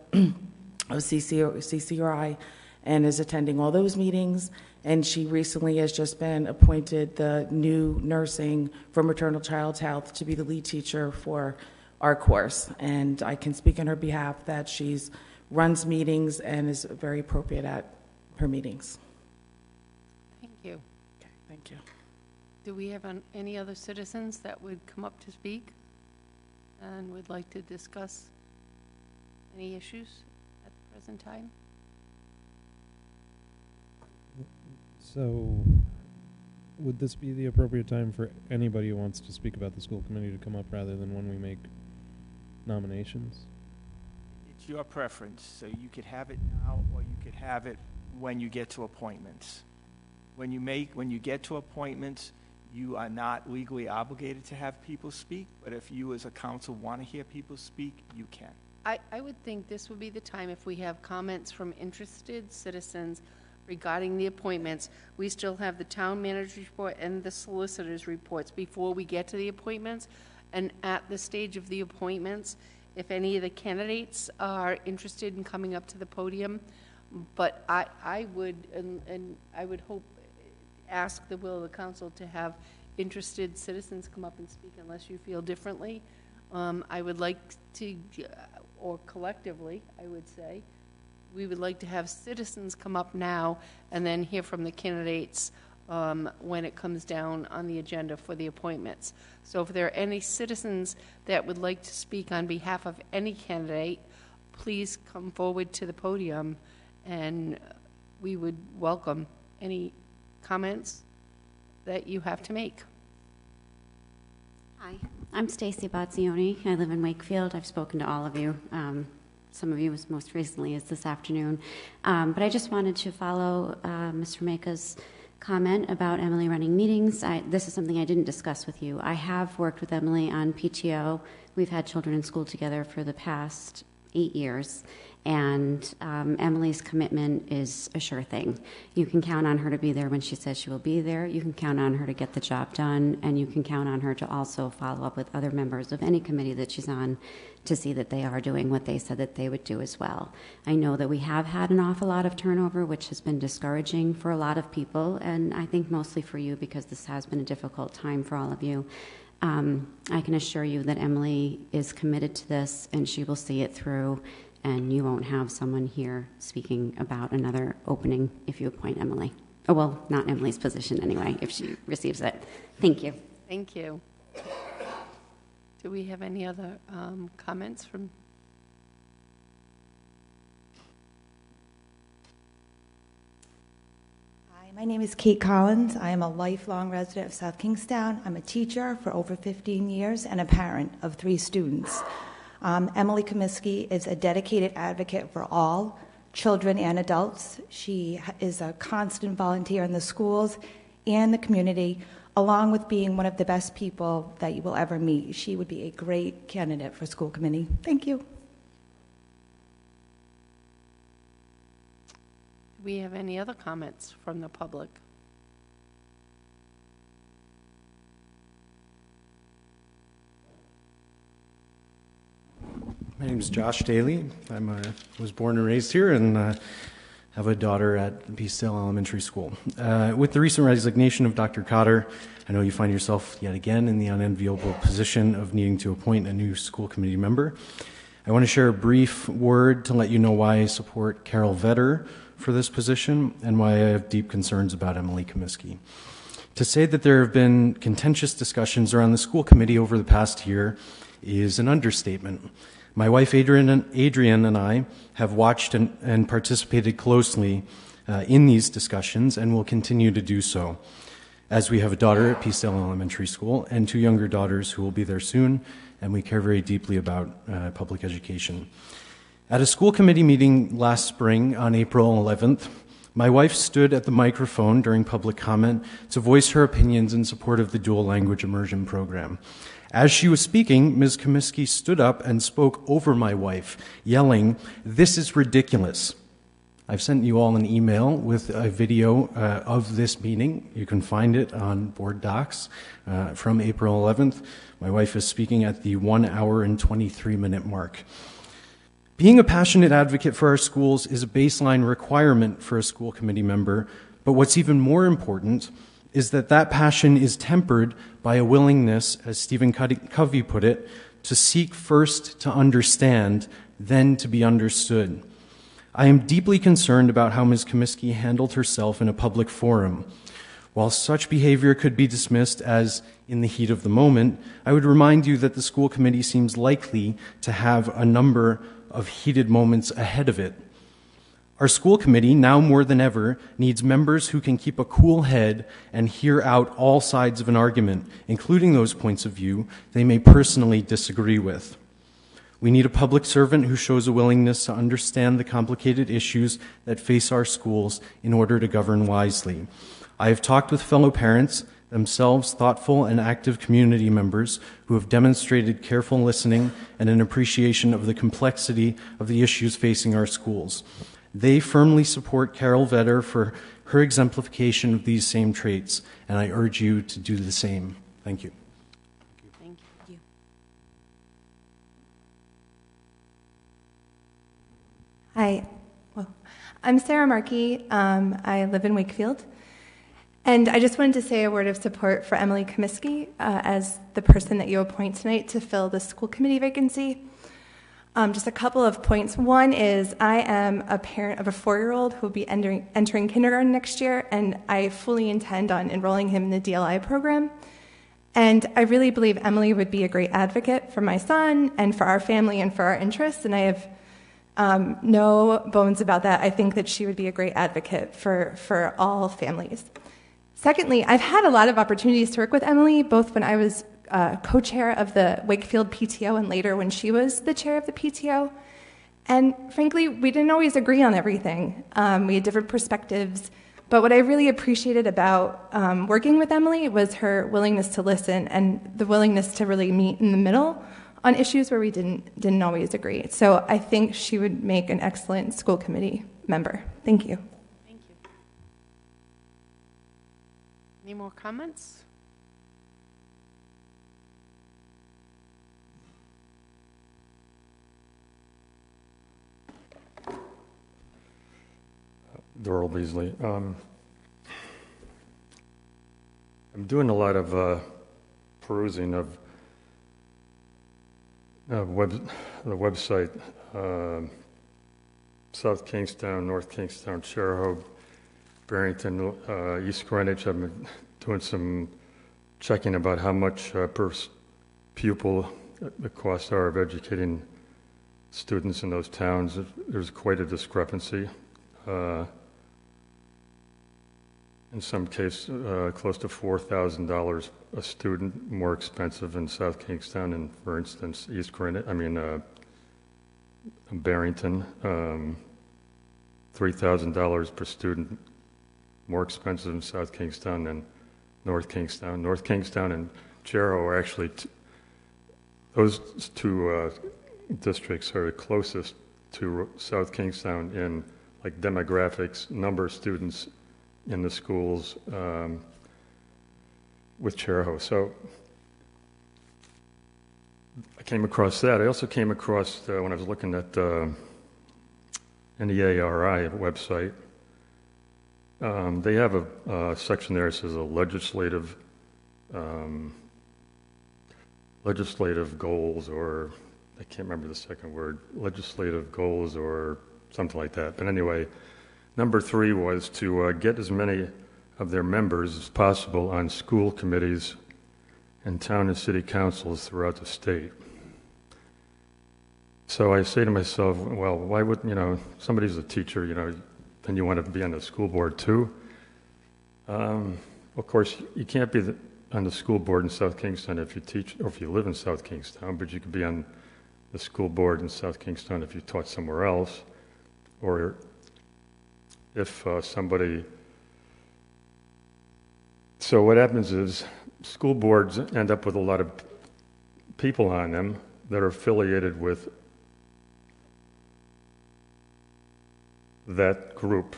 CCRI and is attending all those meetings. And she recently has just been appointed the new nursing for maternal child health to be the lead teacher for our course. And I can speak on her behalf that she's runs meetings and is very appropriate at her meetings. Thank you. Okay, thank you. Do we have any other citizens that would come up to speak and would like to discuss any issues at the present time? So, would this be the appropriate time for anybody who wants to speak about the school committee to come up rather than when we make nominations? It's your preference, so you could have it now, or you could have it when you get to appointments. When you get to appointments, you are not legally obligated to have people speak, but if you as a council want to hear people speak, you can. I would think this would be the time if we have comments from interested citizens regarding the appointments. We still have the town manager's report and the solicitor's reports before we get to the appointments. And at the stage of the appointments, if any of the candidates are interested in coming up to the podium, but I would, and I would hope, ask the will of the council to have interested citizens come up and speak unless you feel differently. I would like to, or collectively, I would say, we would like to have citizens come up now and then hear from the candidates when it comes down on the agenda for the appointments. So if there are any citizens that would like to speak on behalf of any candidate, please come forward to the podium and we would welcome any comments that you have to make. Hi, I'm Stacy Bozzioni. I live in Wakefield. I've spoken to all of you. Some of you most recently is this afternoon. But I just wanted to follow Mr. Maka's comment about Emily running meetings. This is something I didn't discuss with you. I have worked with Emily on PTO. We've had children in school together for the past 8 years. And Emily's commitment is a sure thing. You can count on her to be there when she says she will be there. You can count on her to get the job done, and you can count on her to also follow up with other members of any committee that she's on to see that they are doing what they said that they would do as well. I know that we have had an awful lot of turnover, which has been discouraging for a lot of people, and I think mostly for you because this has been a difficult time for all of you. I can assure you that Emily is committed to this, and she will see it through. And you won't have someone here speaking about another opening if you appoint Emily. Oh, well, not Emily's position anyway, if she receives it. Thank you. Thank you. Do we have any other comments from? Hi, my name is Kate Collins. I am a lifelong resident of South Kingstown. I'm a teacher for over 15 years and a parent of 3 students. Emily Comiskey is a dedicated advocate for all children and adults. She is a constant volunteer in the schools and the community, along with being one of the best people that you will ever meet. She would be a great candidate for school committee. Thank you. Do we have any other comments from the public? My name is Josh Daly. I was born and raised here and have a daughter at Peacedale Elementary School. With the recent resignation of Dr. Cotter, I know you find yourself yet again in the unenviable position of needing to appoint a new school committee member. I want to share a brief word to let you know why I support Carol Vetter for this position and why I have deep concerns about Emily Comiskey. To say that there have been contentious discussions around the school committee over the past year is an understatement. My wife Adrian and I have watched and participated closely in these discussions and will continue to do so, as we have a daughter at Peacedale Elementary School and 2 younger daughters who will be there soon, and we care very deeply about public education. At a school committee meeting last spring on April 11th, my wife stood at the microphone during public comment to voice her opinions in support of the dual language immersion program. As she was speaking, Ms. Comiskey stood up and spoke over my wife, yelling, "This is ridiculous." I've sent you all an email with a video of this meeting. You can find it on board docs from April 11th. My wife is speaking at the 1 hour and 23-minute mark. Being a passionate advocate for our schools is a baseline requirement for a school committee member, but what's even more important is that that passion is tempered by a willingness, as Stephen Covey put it, to seek first to understand, then to be understood. I am deeply concerned about how Ms. Comiskey handled herself in a public forum. While such behavior could be dismissed as in the heat of the moment, I would remind you that the school committee seems likely to have a number of heated moments ahead of it. Our school committee, now more than ever, needs members who can keep a cool head and hear out all sides of an argument, including those points of view they may personally disagree with. We need a public servant who shows a willingness to understand the complicated issues that face our schools in order to govern wisely. I have talked with fellow parents, themselves thoughtful and active community members, who have demonstrated careful listening and an appreciation of the complexity of the issues facing our schools. They firmly support Carol Vetter for her exemplification of these same traits, and I urge you to do the same. Thank you. Thank you. Hi, well, I'm Sarah Markey. I live in Wakefield. And I just wanted to say a word of support for Emily Comiskey as the person that you appoint tonight to fill the school committee vacancy. Just a couple of points. One is I am a parent of a 4-year-old who will be entering kindergarten next year, and I fully intend on enrolling him in the DLI program. And I really believe Emily would be a great advocate for my son and for our family and for our interests, and I have no bones about that. I think that she would be a great advocate for all families. Secondly, I've had a lot of opportunities to work with Emily, both when I was co-chair of the Wakefield PTO and later when she was the chair of the PTO. And frankly, we didn't always agree on everything. We had different perspectives. But what I really appreciated about working with Emily was her willingness to listen and the willingness to really meet in the middle on issues where we didn't always agree. So I think she would make an excellent school committee member. Thank you. Thank you. Any more comments? Doral Beasley. I'm doing a lot of perusing of the website, South Kingstown, North Kingstown, Chariho, Barrington, East Greenwich. I've been doing some checking about how much per pupil the costs are of educating students in those towns. There's quite a discrepancy. In some cases, close to $4,000 a student, more expensive in South Kingstown and, for instance, East Greenwich. Barrington, $3,000 per student, more expensive in South Kingstown than North Kingstown. North Kingstown and Chariho are actually those two districts are the closest to South Kingstown in like demographics, number of students in the schools with Chariho. So I came across that. I also came across, when I was looking at NEARI website, they have a section there that says legislative goals, or I can't remember the second word, legislative goals or something like that. But anyway, number 3 was to get as many of their members as possible on school committees and town and city councils throughout the state. So I say to myself, well, why wouldn't, somebody's a teacher, then you want to be on the school board too? Of course, you can't be on the school board in South Kingstown if you teach, or if you live in South Kingstown, but you could be on the school board in South Kingstown if you taught somewhere else, or if somebody... So what happens is school boards end up with a lot of people on them that are affiliated with that group.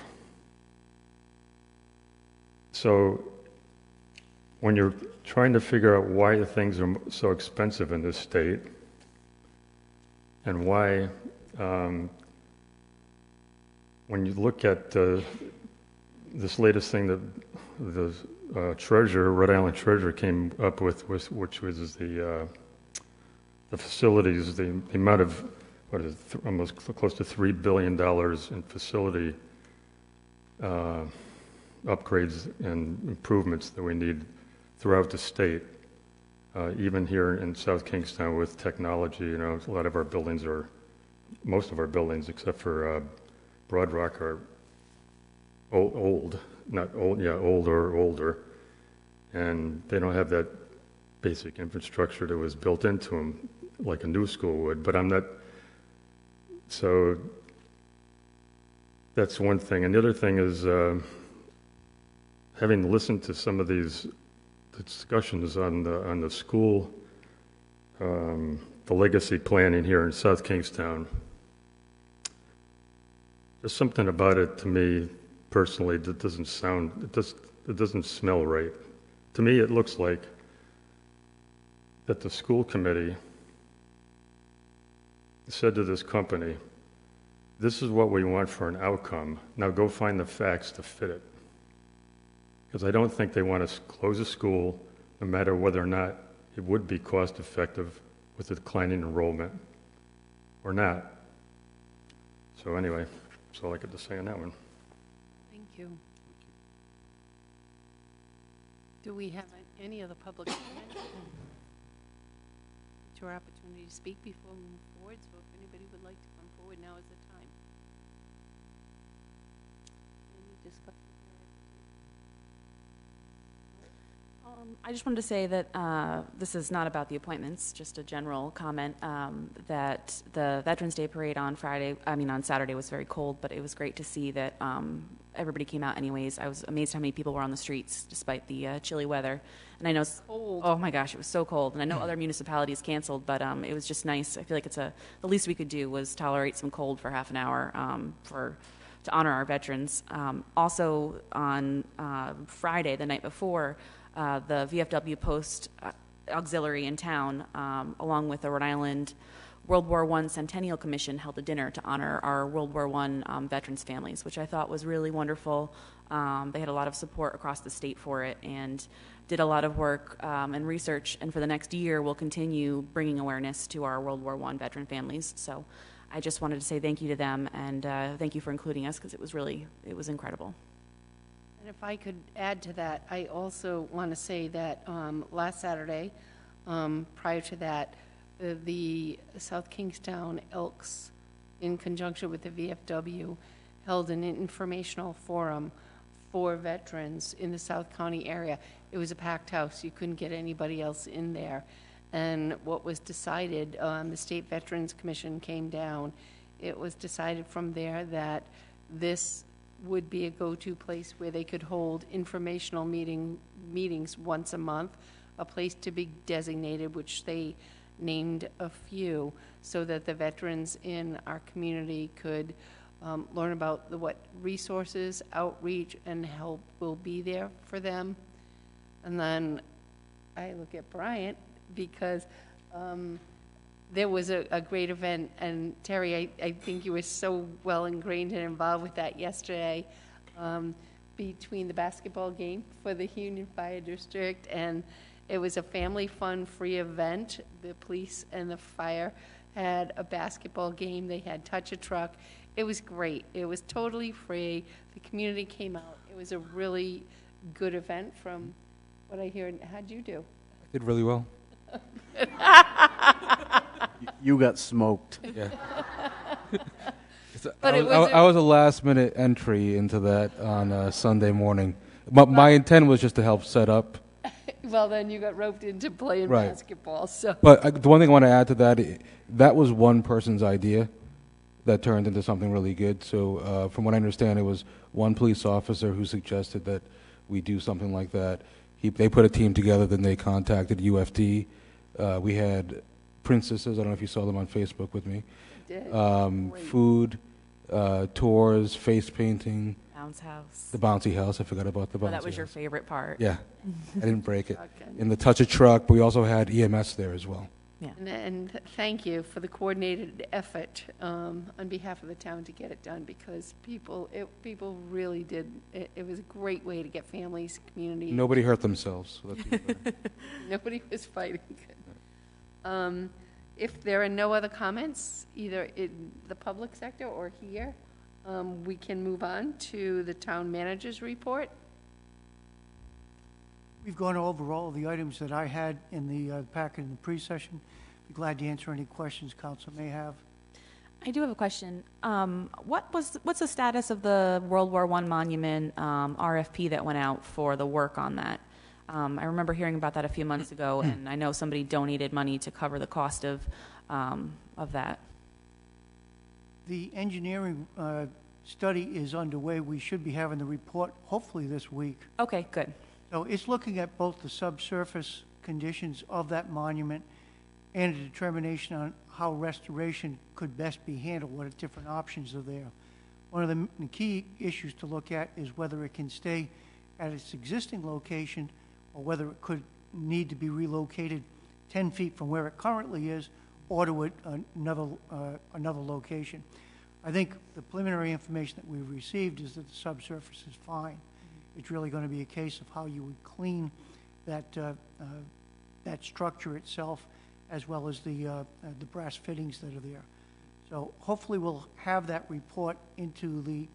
So when you're trying to figure out why the things are so expensive in this state and why, when you look at this latest thing that the treasurer, Rhode Island treasurer, came up with which was the facilities, the amount of, almost close to $3 billion in facility upgrades and improvements that we need throughout the state. Even here in South Kingstown with technology, a lot of our buildings most of our buildings, except for Broad Rock are old, not old, yeah, older, and they don't have that basic infrastructure that was built into them like a new school would. But I'm not, so that's one thing. And the other thing is, having listened to some of these discussions on the school, the legacy planning here in South Kingstown, there's something about it to me personally that doesn't sound, it doesn't smell right. To me, it looks like that the school committee said to this company, this is what we want for an outcome. Now go find the facts to fit it. Because I don't think they want to close a school, no matter whether or not it would be cost effective with the declining enrollment or not. So anyway, that's all I got to say on that one. Thank you. Do we have any other public comment? It's your opportunity to speak before we move forward, so if anybody would like to come forward, now is the time. Any discussion? I just wanted to say that this is not about the appointments, just a general comment, that the Veterans Day Parade on Saturday was very cold, but it was great to see that everybody came out anyways. I was amazed how many people were on the streets despite the chilly weather. And I know, cold. Oh my gosh, it was so cold. And I know other municipalities canceled, but it was just nice. I feel like the least we could do was tolerate some cold for half an hour to honor our veterans. Also on Friday, the night before, the VFW Post Auxiliary in town, along with the Rhode Island World War I Centennial Commission, held a dinner to honor our World War I veterans' families, which I thought was really wonderful. They had a lot of support across the state for it and did a lot of work and research, and for the next year we'll continue bringing awareness to our World War I veteran families. So I just wanted to say thank you to them, and thank you for including us, because it was incredible. And if I could add to that, I also want to say that last Saturday, prior to that, the South Kingstown Elks, in conjunction with the VFW, held an informational forum for veterans in the South County area. It was a packed house. You couldn't get anybody else in there. And what was decided, the State Veterans Commission came down. It was decided from there that this would be a go-to place where they could hold informational meetings once a month, a place to be designated, which they named a few, so that the veterans in our community could learn about what resources, outreach, and help will be there for them. And then I look at Bryant, because there was a great event, and Terry, I think you were so well ingrained and involved with that yesterday, between the basketball game for the Union Fire District, and it was a family fun free event. The police and the fire had a basketball game. They had Touch a Truck. It was great. It was totally free. The community came out. It was a really good event from what I hear. How'd you do? I did really well. You got smoked. Yeah. But I was a last-minute entry into that on Sunday morning. My intent was just to help set up. Well, then you got roped into playing Right. basketball. So, But the one thing I want to add to that, that was one person's idea that turned into something really good. So from what I understand, it was one police officer who suggested that we do something like that. They put a team together, then they contacted UFD. We had princesses, I don't know if you saw them on Facebook with me. I did. Food, tours, face painting. Bounce house. The bouncy house, I forgot about the bouncy house. Oh, that was your favorite part. Yeah, I didn't break it. Okay. In the Touch a Truck, but we also had EMS there as well. Yeah. And thank you for the coordinated effort on behalf of the town to get it done, because people really did. It was a great way to get families, community. Nobody hurt themselves. So that's even better. Nobody was fighting. If there are no other comments, either in the public sector or here, we can move on to the town manager's report. We've gone over all of the items that I had in the packet in the pre-session. Be glad to answer any questions council may have. I do have a question. What's the status of the World War I monument RFP that went out for the work on that? I remember hearing about that a few months ago, and I know somebody donated money to cover the cost of that. The engineering study is underway. We should be having the report hopefully this week. Okay, good. So it's looking at both the subsurface conditions of that monument and a determination on how restoration could best be handled, what different options are there. One of the key issues to look at is whether it can stay at its existing location or whether it could need to be relocated 10 feet from where it currently is or to another location. I think the preliminary information that we've received is that the subsurface is fine. It's really going to be a case of how you would clean that structure itself, as well as the brass fittings that are there. So hopefully we'll have that report into the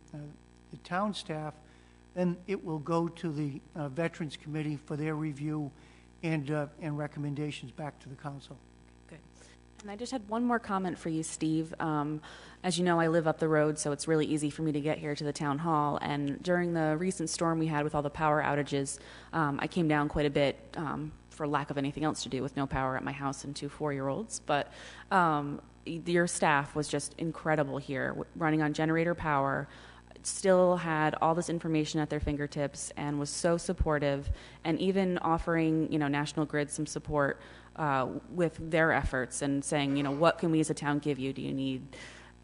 town staff. Then it will go to the Veterans Committee for their review and recommendations back to the council. Good. And I just had one more comment for you, Steve. As you know, I live up the road, so it's really easy for me to get here to the town hall. And during the recent storm we had with all the power outages, I came down quite a bit for lack of anything else to do, with no power at my house and 2 4-year-olds. But your staff was just incredible here, running on generator power. Still had all this information at their fingertips and was so supportive, and even offering, National Grid some support with their efforts and saying, what can we as a town give you? Do you need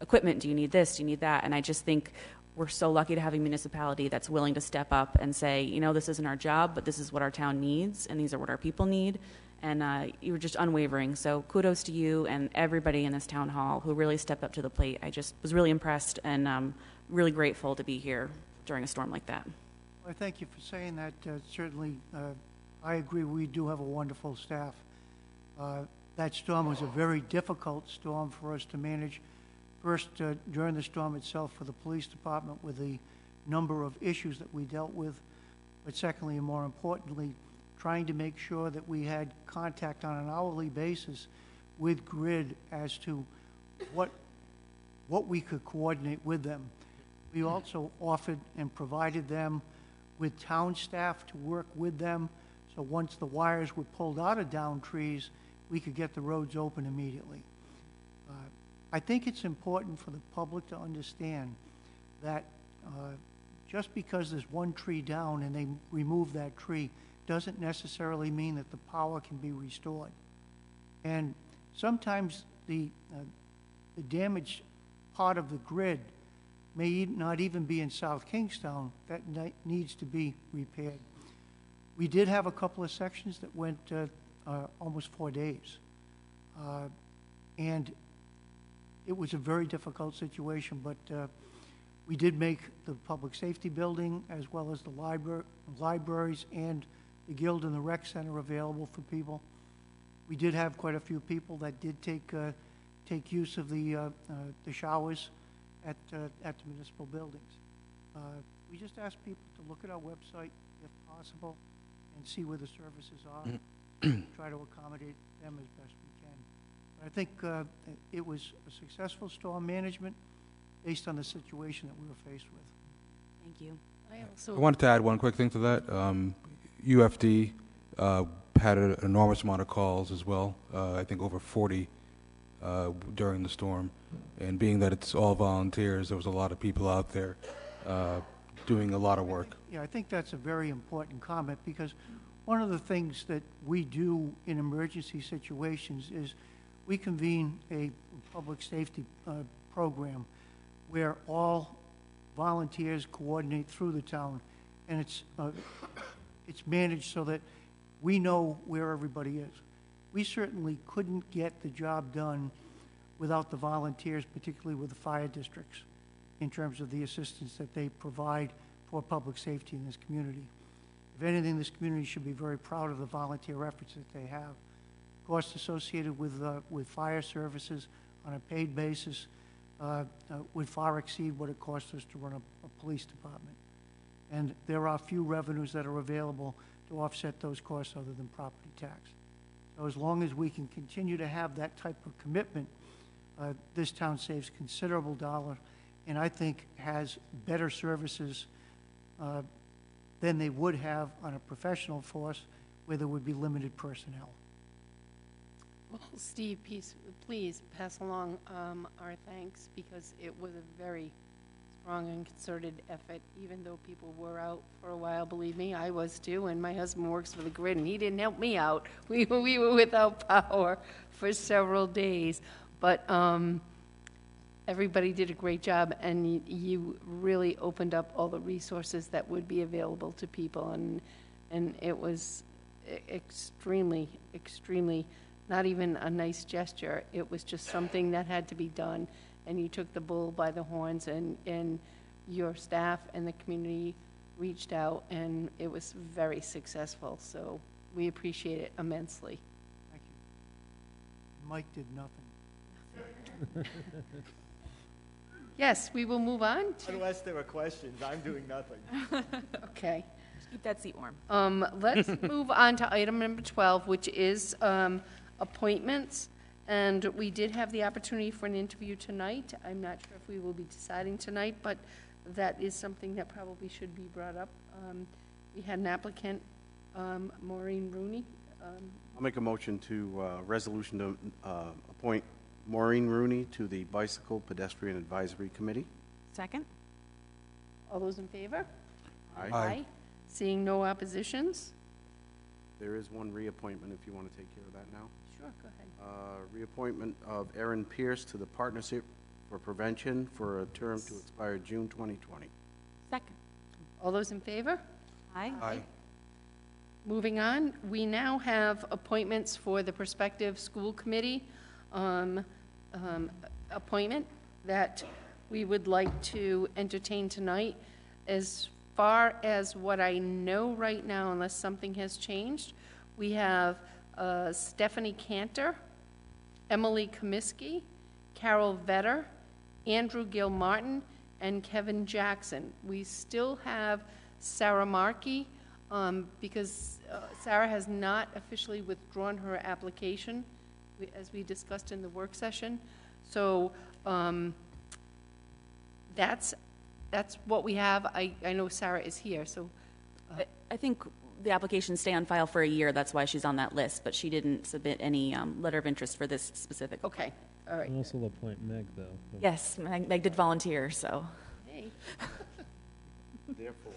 equipment? Do you need this? Do you need that? And I just think we're so lucky to have a municipality that's willing to step up and say, this isn't our job, but this is what our town needs, and these are what our people need. And you were just unwavering. So kudos to you and everybody in this town hall who really stepped up to the plate. I just was really impressed and really grateful to be here during a storm like that. Well, thank you for saying that. Certainly, I agree. We do have a wonderful staff. That storm was a very difficult storm for us to manage. First, during the storm itself for the police department with the number of issues that we dealt with, but secondly and more importantly, trying to make sure that we had contact on an hourly basis with Grid as to what we could coordinate with them. We also offered and provided them with town staff to work with them, so once the wires were pulled out of downed trees, we could get the roads open immediately. I think it's important for the public to understand that just because there's one tree down and they remove that tree doesn't necessarily mean that the power can be restored. And sometimes the damaged part of the grid may not even be in South Kingstown that needs to be repaired. We did have a couple of sections that went almost 4 days. And it was a very difficult situation, but we did make the public safety building as well as the libraries and the Guild and the Rec Center available for people. We did have quite a few people that did take use of the showers at the municipal buildings. We just ask people to look at our website if possible and see where the services are. Try to accommodate them as best we can. I think it was a successful storm management based on the situation that we were faced with. Thank you. I wanted to add one quick thing to that. UFD had an enormous amount of calls as well, I think over 40 during the storm. And being that it's all volunteers, there was a lot of people out there doing a lot of work. Yeah, I think that's a very important comment, because one of the things that we do in emergency situations is we convene a public safety program where all volunteers coordinate through the town, and it's managed so that we know where everybody is. We certainly couldn't get the job done without the volunteers, particularly with the fire districts, in terms of the assistance that they provide for public safety in this community. If anything, this community should be very proud of the volunteer efforts that they have. Costs associated with fire services on a paid basis would far exceed what it costs us to run a police department. And there are few revenues that are available to offset those costs other than property tax. So as long as we can continue to have that type of commitment, this town saves considerable dollar, and I think has better services than they would have on a professional force where there would be limited personnel. Well, Steve, please pass along our thanks, because it was a very strong and concerted effort, even though people were out for a while. Believe me, I was too, and my husband works for the grid, and he didn't help me out. We were without power for several days, but everybody did a great job, and you really opened up all the resources that would be available to people, and it was extremely, extremely, not even a nice gesture. It was just something that had to be done, and you took the bull by the horns, and your staff and the community reached out, and it was very successful. So we appreciate it immensely. Thank you. Mike did nothing. Yes, we will move on. Unless there are questions, I'm doing nothing. Okay. Just keep that seat warm. Let's move on to item number 12, which is appointments. And we did have the opportunity for an interview tonight. I'm not sure if we will be deciding tonight, but that is something that probably should be brought up. We had an applicant, Maureen Rooney. I'll make a motion to resolution to appoint Maureen Rooney to the Bicycle Pedestrian Advisory Committee. Second? All those in favor? Aye. Seeing no oppositions? There is one reappointment if you want to take care of that now. Sure, go ahead. Reappointment of Erin Pierce to the Partnership for Prevention for a term to expire June 2020. Second. All those in favor? Aye. Aye. Moving on, we now have appointments for the prospective school committee appointment that we would like to entertain tonight. As far as what I know right now, unless something has changed, we have Stephanie Cantor, Emily Comiskey, Carol Vetter, Andrew Gilmartin, and Kevin Jackson. We still have Sarah Markey, because Sarah has not officially withdrawn her application, as we discussed in the work session. So that's what we have. I know Sarah is here, so. I think the applications stay on file for a year. That's why she's on that list, but she didn't submit any letter of interest for this specific. Okay, all right. We'll also appoint Meg, though. Yes, Meg did volunteer, so. Hey. Therefore.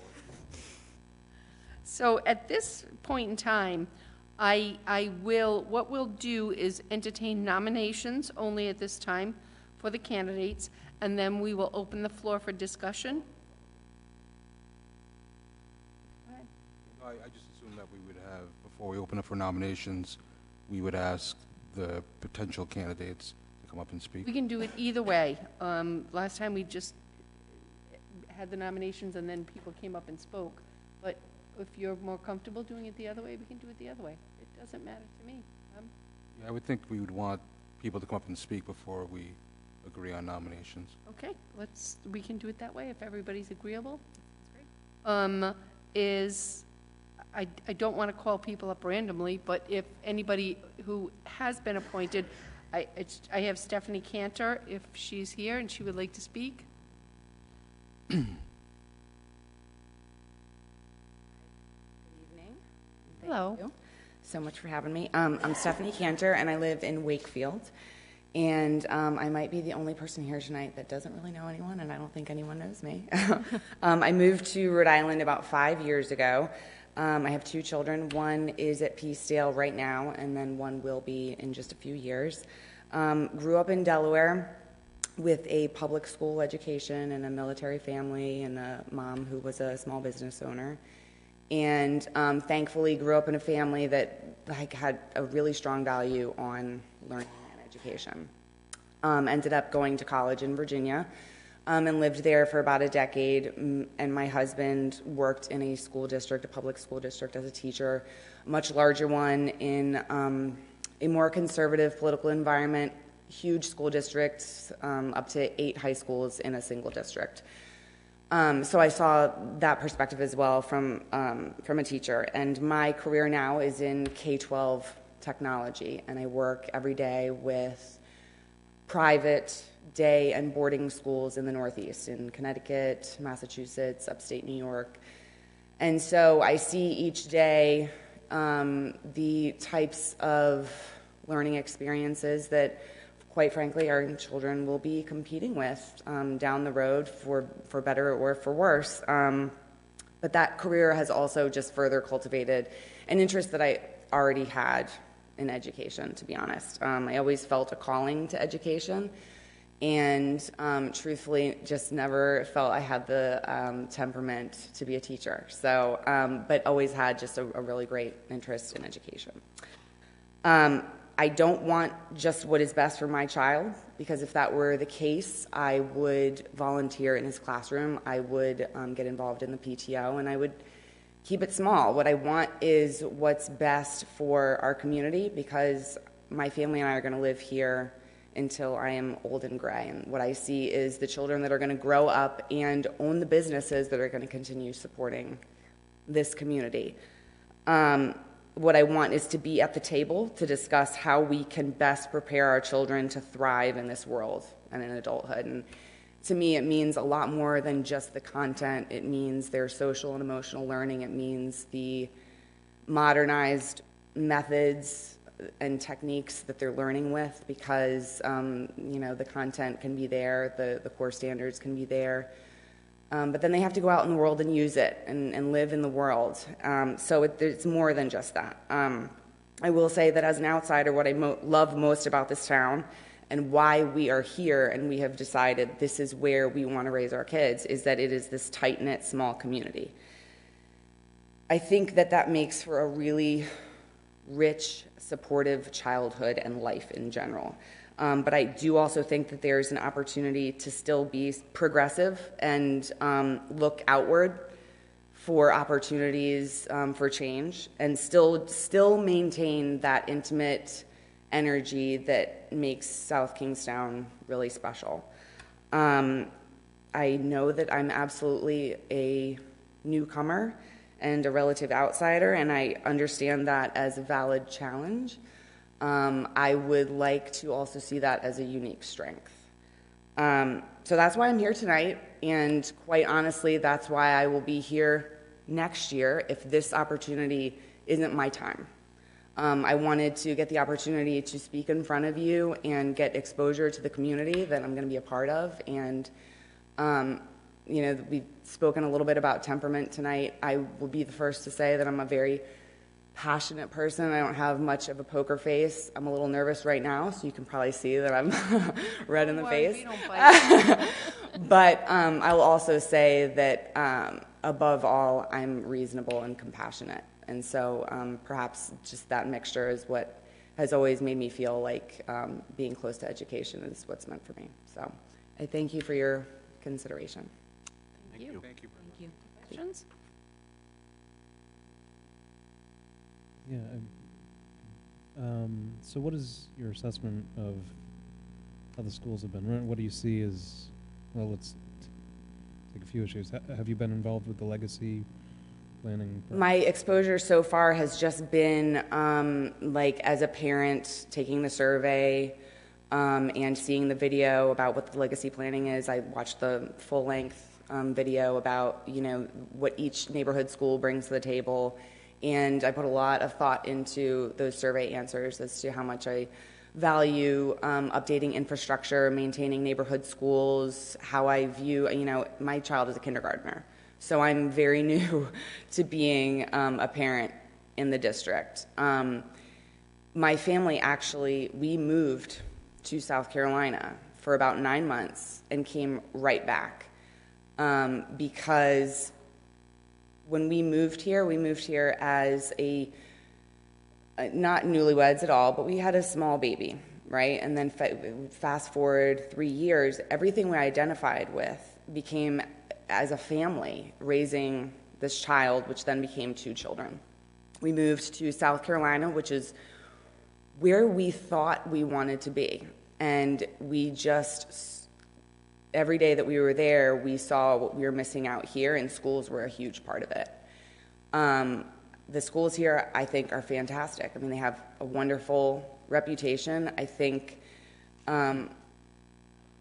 So at this point in time, what we'll do is entertain nominations only at this time for the candidates, and then we will open the floor for discussion. I just assumed that we would have, before we open up for nominations, we would ask the potential candidates to come up and speak. We can do it either way. Last time we just had the nominations and then people came up and spoke. But if you're more comfortable doing it the other way, we can do it the other way. It doesn't matter to me. Yeah, I would think we would want people to come up and speak before we agree on nominations. Okay, we can do it that way if everybody's agreeable. I don't want to call people up randomly, but if anybody who has been appointed, I have Stephanie Cantor, if she's here and she would like to speak. Good evening. Hello. Thank you so much for having me. I'm Stephanie Cantor, and I live in Wakefield. And I might be the only person here tonight that doesn't really know anyone, and I don't think anyone knows me. I moved to Rhode Island about 5 years ago. I have 2 children. One is at Peacedale right now, and then one will be in just a few years. Grew up in Delaware with a public school education and a military family and a mom who was a small business owner. And thankfully grew up in a family that had a really strong value on learning and education. Ended up going to college in Virginia. And lived there for about a decade, and my husband worked in a school district, a public school district, as a teacher, a much larger one in a more conservative political environment, huge school districts, up to 8 high schools in a single district. So I saw that perspective as well from a teacher, and my career now is in K-12 technology, and I work every day with private day and boarding schools in the Northeast, in Connecticut, Massachusetts, upstate New York. And so I see each day the types of learning experiences that, quite frankly, our children will be competing with down the road for better or for worse. But that career has also just further cultivated an interest that I already had in education, to be honest. I always felt a calling to education, and truthfully just never felt I had the temperament to be a teacher. So, but always had just a really great interest in education. I don't want just what is best for my child, because if that were the case, I would volunteer in his classroom, I would get involved in the PTO, and I would keep it small. What I want is what's best for our community, because my family and I are going to live here until I am old and gray. And what I see is the children that are going to grow up and own the businesses that are going to continue supporting this community. What I want is to be at the table to discuss how we can best prepare our children to thrive in this world and in adulthood. And to me, it means a lot more than just the content. It means their social and emotional learning. It means the modernized methods and techniques that they're learning with, because the content can be there, the core standards can be there, but then they have to go out in the world and use it and live in the world. So it's more than just that. I will say that as an outsider, what I love most about this town and why we are here and we have decided this is where we want to raise our kids is that it is this tight-knit small community. I think that makes for a really rich, supportive childhood and life in general. But I do also think that there's an opportunity to still be progressive and look outward for opportunities for change, and still maintain that intimate energy that makes South Kingstown really special. I know that I'm absolutely a newcomer and a relative outsider, and I understand that as a valid challenge. I would like to also see that as a unique strength. So that's why I'm here tonight, and quite honestly, that's why I will be here next year if this opportunity isn't my time. I wanted to get the opportunity to speak in front of you and get exposure to the community that I'm going to be a part of, and we've spoken a little bit about temperament tonight. I will be the first to say that I'm a very passionate person. I don't have much of a poker face. I'm a little nervous right now, so you can probably see that I'm red in the face. But I'll also say that above all, I'm reasonable and compassionate. And so perhaps just that mixture is what has always made me feel like being close to education is what's meant for me. So I thank you for your consideration. Thank you. Thank you. Thank you. Questions? Yeah. So what is your assessment of how the schools have been run? What do you see as, well, let's take a few issues. Have you been involved with the legacy planning process? My exposure so far has just been as a parent taking the survey and seeing the video about what the legacy planning is. I watched the full-length video about what each neighborhood school brings to the table, and I put a lot of thought into those survey answers as to how much I value updating infrastructure, maintaining neighborhood schools, how I view, my child is a kindergartner, so I'm very new to being a parent in the district. My family actually, we moved to South Carolina for about 9 months and came right back because when we moved here as not newlyweds at all, but we had a small baby, right? And then fast forward 3 years, everything we identified with became as a family raising this child, which then became 2 children. We moved to South Carolina, which is where we thought we wanted to be. And we just, every day that we were there, we saw what we were missing out here, and schools were a huge part of it. The schools here, I think, are fantastic. I mean, they have a wonderful reputation. I think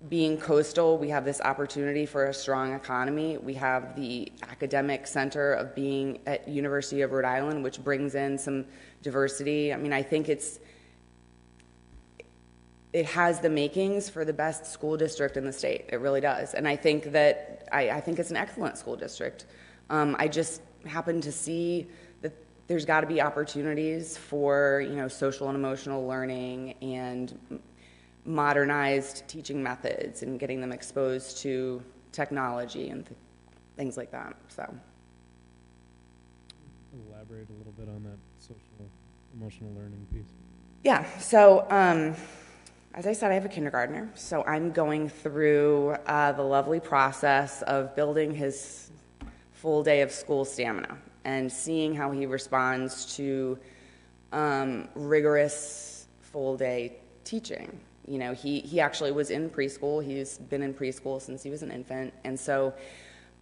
being coastal, we have this opportunity for a strong economy. We have the academic center of being at University of Rhode Island, which brings in some diversity. I mean, I think it has the makings for the best school district in the state. It really does. And I think that I think it's an excellent school district. I just happen to see that there's got to be opportunities for, you know, social and emotional learning and modernized teaching methods and getting them exposed to technology and things like that. So, elaborate a little bit on that social emotional learning piece. Yeah. So, as I said, I have a kindergartner, so I'm going through the lovely process of building his full day of school stamina and seeing how he responds to rigorous full day teaching. You know, he actually was in preschool. He's been in preschool since he was an infant. And so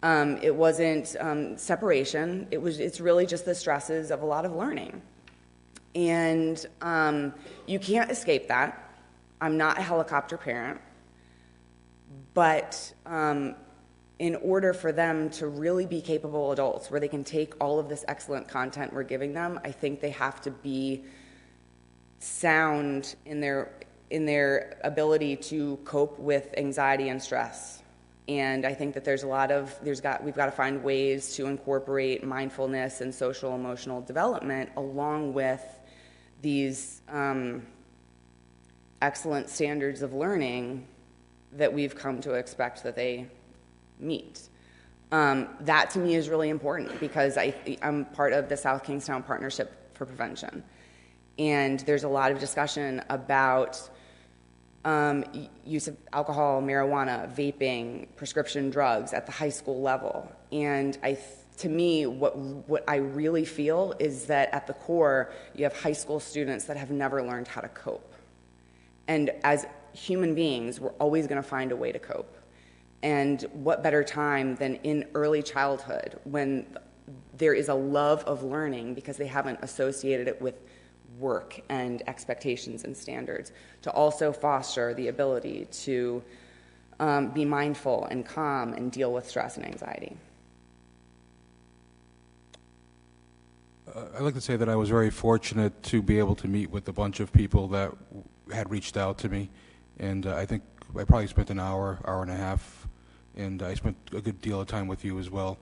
it wasn't separation. It's really just the stresses of a lot of learning. And you can't escape that. I'm not a helicopter parent. But in order for them to really be capable adults, where they can take all of this excellent content we're giving them, I think they have to be sound in their ability to cope with anxiety and stress. And I think that we've got to find ways to incorporate mindfulness and social emotional development along with these excellent standards of learning that we've come to expect that they meet. That to me is really important because I'm part of the South Kingstown Partnership for Prevention. And there's a lot of discussion about use of alcohol, marijuana, vaping, prescription drugs at the high school level. And to me, what I really feel is that at the core, you have high school students that have never learned how to cope. And as human beings, we're always going to find a way to cope. And what better time than in early childhood when there is a love of learning because they haven't associated it with work and expectations and standards, to also foster the ability to be mindful and calm and deal with stress and anxiety. I'd like to say that I was very fortunate to be able to meet with a bunch of people that had reached out to me, and I think I probably spent an hour and a half, and I spent a good deal of time with you as well.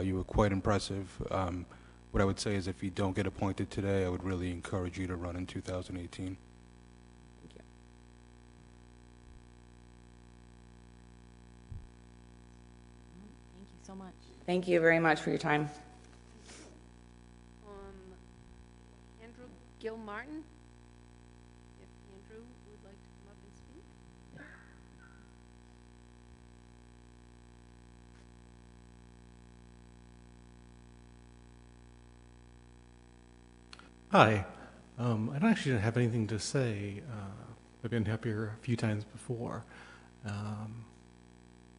You were quite impressive. What I would say is if you don't get appointed today, I would really encourage you to run in 2018. Thank you. Thank you so much. Thank you very much for your time. Andrew Gilmartin, if Andrew would like to come up and speak. Hi. I actually don't have anything to say. I've been up here a few times before.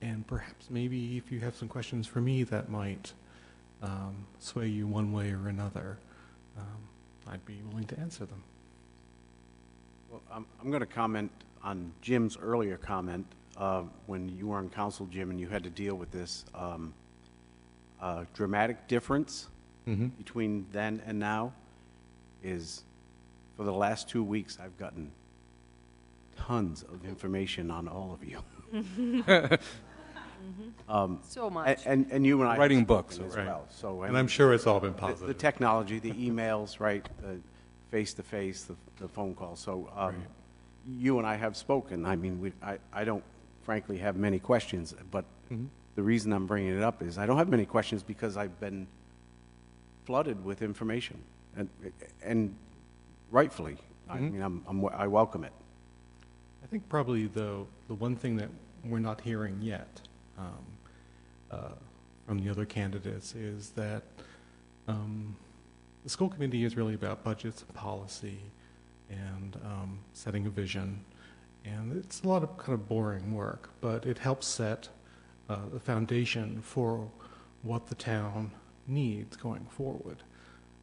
And perhaps maybe if you have some questions for me that might sway you one way or another, I'd be willing to answer them. Well, I'm going to comment on Jim's earlier comment when you were on council, Jim, and you had to deal with this dramatic difference between then and now. Is for the last 2 weeks I've gotten tons of information on all of you. So much. And you and I writing have books spoken as right. well. So And I'm sure it's all been positive. The technology, the emails, right, face to face, the phone calls. So Right. you and I have spoken. I mean, I don't frankly have many questions, but the reason I'm bringing it up is I don't have many questions because I've been flooded with information. And rightfully, I mean, I welcome it. I think probably the one thing that we're not hearing yet from the other candidates is that the school committee is really about budgets and policy and setting a vision. And it's a lot of kind of boring work, but it helps set the foundation for what the town needs going forward.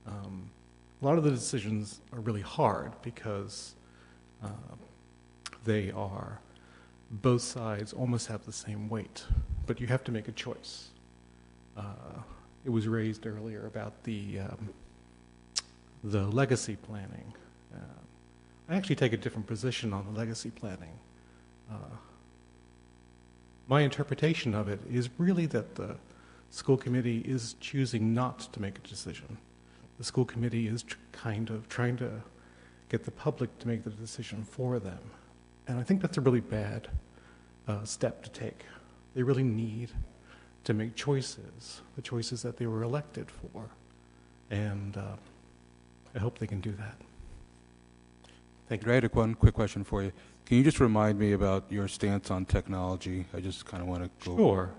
A lot of the decisions are really hard because they are both sides almost have the same weight, but you have to make a choice. It was raised earlier about the legacy planning. I actually take a different position on the legacy planning. My interpretation of it is really that the school committee is choosing not to make a decision. The school committee is kind of trying to get the public to make the decision for them. And I think that's a really bad step to take. They really need to make choices, the choices that they were elected for. And I hope they can do that. Thank you. I had one quick question for you. Can you just remind me about your stance on technology? I just kind of want to go. Sure.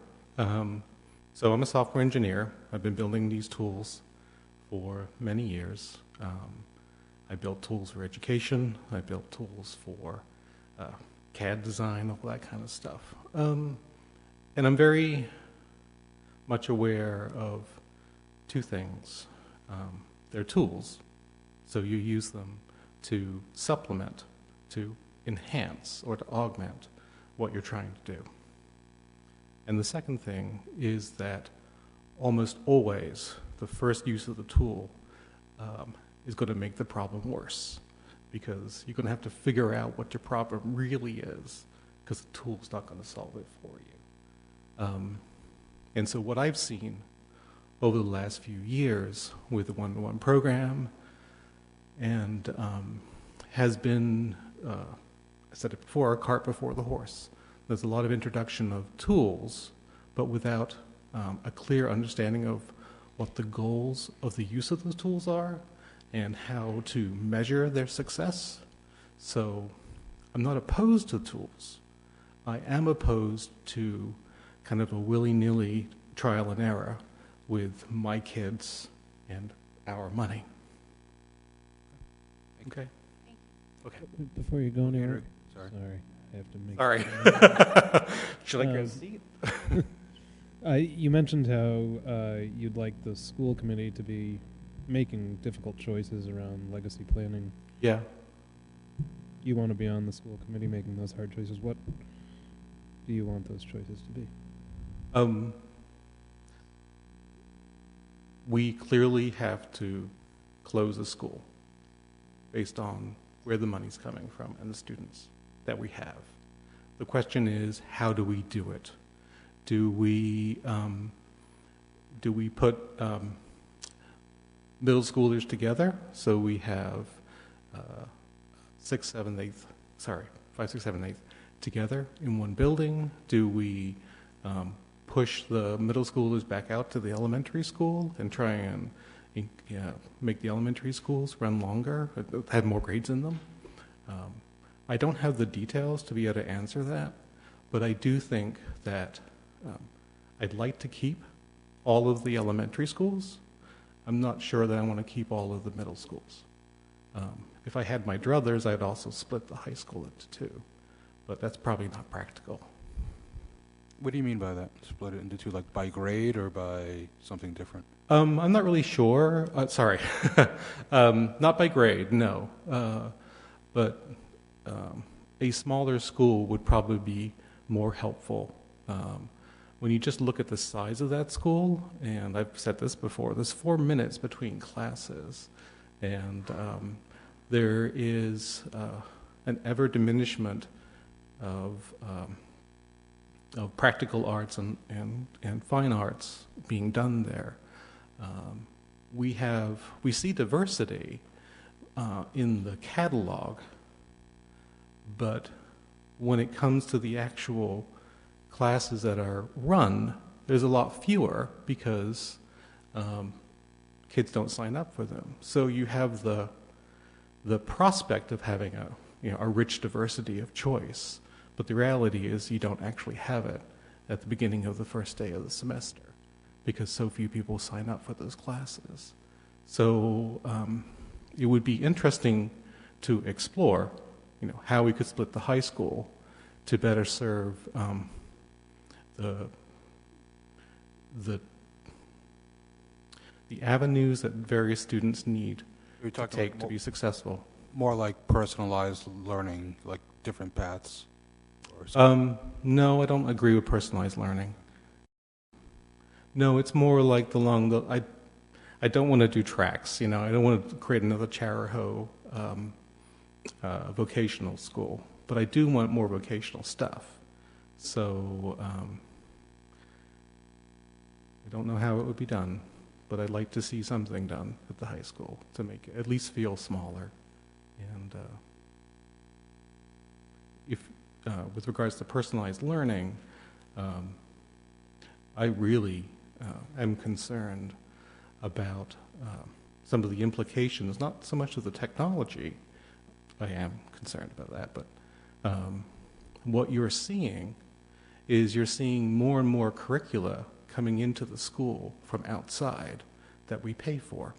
So I'm a software engineer. I've been building these tools for many years. I built tools for education. I built tools for CAD design, all that kind of stuff. And I'm very much aware of two things. They're tools, so you use them to supplement, to enhance, or to augment what you're trying to do. And the second thing is that almost always the first use of the tool is going to make the problem worse, because you're going to have to figure out what your problem really is, because the tool's not going to solve it for you. And so what I've seen over the last few years with the one-to-one program and has been, I said it before, a cart before the horse. There's a lot of introduction of tools, but without a clear understanding of what the goals of the use of those tools are and how to measure their success. So I'm not opposed to tools. I am opposed to kind of a willy-nilly trial and error with my kids and our money. Okay? Okay. Before you go anywhere, Sorry. I have to make. Sorry. Should I grab a seat? You mentioned how you'd like the school committee to be making difficult choices around legacy planning. Yeah. You want to be on the school committee making those hard choices. What do you want those choices to be? We clearly have to close the school based on where the money's coming from and the students that we have. The question is, how do we do it? Do we put middle schoolers together so we have 5, 6, 7, 8 together in one building? Do we push the middle schoolers back out to the elementary school and try and make the elementary schools run longer, have more grades in them? I don't have the details to be able to answer that, but I do think that I'd like to keep all of the elementary schools. I'm not sure that I want to keep all of the middle schools. If I had my druthers, I'd also split the high school into two, but that's probably not practical. What do you mean by that? Split it into two, like by grade or by something different? I'm not really sure. Sorry. Not by grade, no. But a smaller school would probably be more helpful. When you just look at the size of that school, and I've said this before, there's 4 minutes between classes, and there is an ever diminishment of practical arts and fine arts being done there. We see diversity in the catalog, but when it comes to the actual classes that are run, there's a lot fewer because kids don't sign up for them. So you have the prospect of having a rich diversity of choice, but the reality is you don't actually have it at the beginning of the first day of the semester because so few people sign up for those classes. So it would be interesting to explore, how we could split the high school to better serve the avenues that various students need to take to be successful. More like personalized learning, like different paths. No, I don't agree with personalized learning. No, it's more like I don't want to do tracks. I don't want to create another Charahoe vocational school, but I do want more vocational stuff. So I don't know how it would be done, but I'd like to see something done at the high school to make it at least feel smaller. And with regards to personalized learning, I really am concerned about some of the implications, not so much of the technology. I am concerned about that, but what you're seeing is you're seeing more and more curricula coming into the school from outside that we pay for.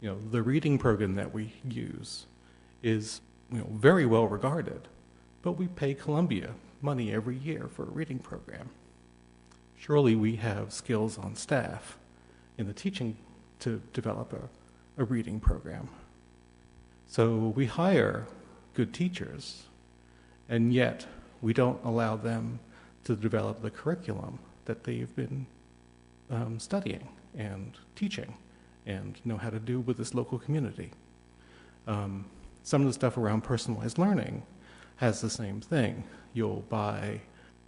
The reading program that we use is very well regarded, but we pay Columbia money every year for a reading program. Surely we have skills on staff in the teaching to develop a reading program. So we hire good teachers, and yet we don't allow them to develop the curriculum that they've been studying and teaching and know how to do with this local community. Some of the stuff around personalized learning has the same thing. You'll buy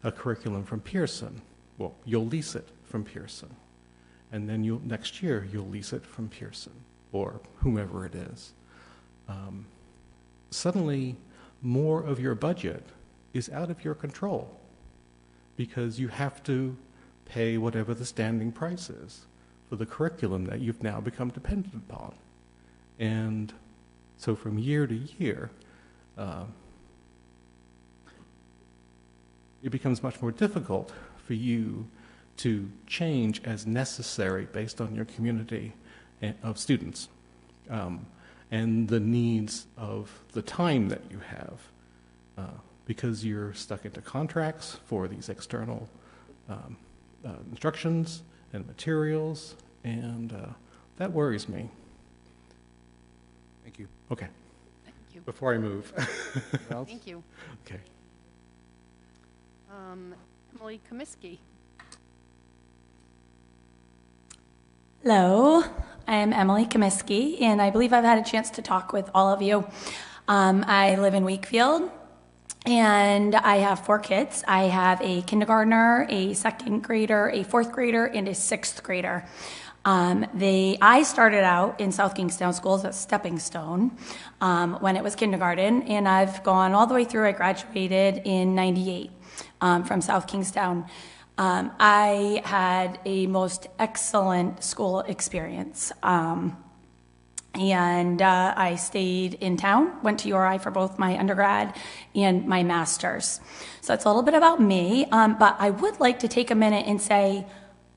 a curriculum from Pearson. Well, you'll lease it from Pearson. And then next year, you'll lease it from Pearson or whomever it is. Suddenly, more of your budget is out of your control because you have to pay whatever the standing price is for the curriculum that you've now become dependent upon. And so from year to year, it becomes much more difficult for you to change as necessary based on your community of students and the needs of the time that you have because you're stuck into contracts for these external instructions and materials, and that worries me. Thank you. Okay. Thank you. Before I move. Thank you. Okay. Emily Comiskey. Hello, I am Emily Comiskey, and I believe I've had a chance to talk with all of you. I live in Wakefield, and I have 4 kids. I have a kindergartner, a second grader, a 4th grader, and a 6th grader. I started out in South Kingstown schools at Stepping Stone when it was kindergarten, and I've gone all the way through. I graduated in '98 from South Kingstown. I had a most excellent school experience. And I stayed in town, went to URI for both my undergrad and my master's. So that's a little bit about me, but I would like to take a minute and say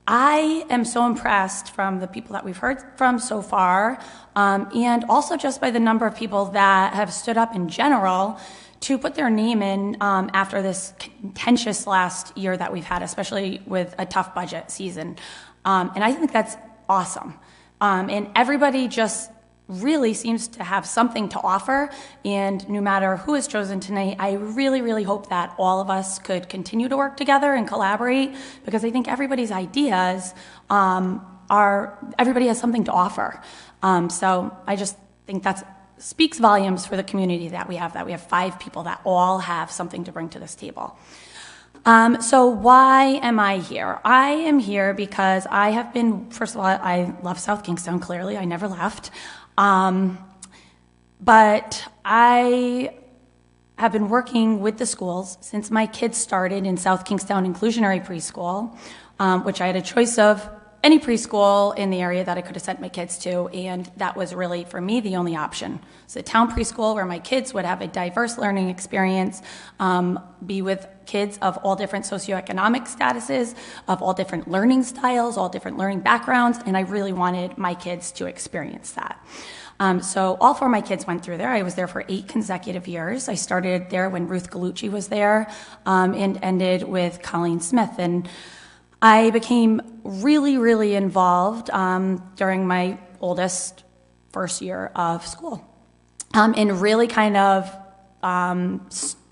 I am so impressed from the people that we've heard from so far, and also just by the number of people that have stood up in general to put their name in after this contentious last year that we've had, especially with a tough budget season. And I think that's awesome. And everybody just really seems to have something to offer, and no matter who is chosen tonight, I really, really hope that all of us could continue to work together and collaborate, because I think everybody's ideas everybody has something to offer. So I just think that speaks volumes for the community that we have 5 people that all have something to bring to this table. So why am I here? I am here because I have been, first of all, I love South Kingstown, clearly, I never left. But I have been working with the schools since my kids started in South Kingstown Inclusionary Preschool, which I had a choice of any preschool in the area that I could have sent my kids to, and that was really, for me, the only option. It's a town preschool where my kids would have a diverse learning experience, be with kids of all different socioeconomic statuses, of all different learning styles, all different learning backgrounds, and I really wanted my kids to experience that. So all 4 of my kids went through there. I was there for 8 consecutive years. I started there when Ruth Gallucci was there, and ended with Colleen Smith. And I became really, really involved during my oldest first year of school, and really kind of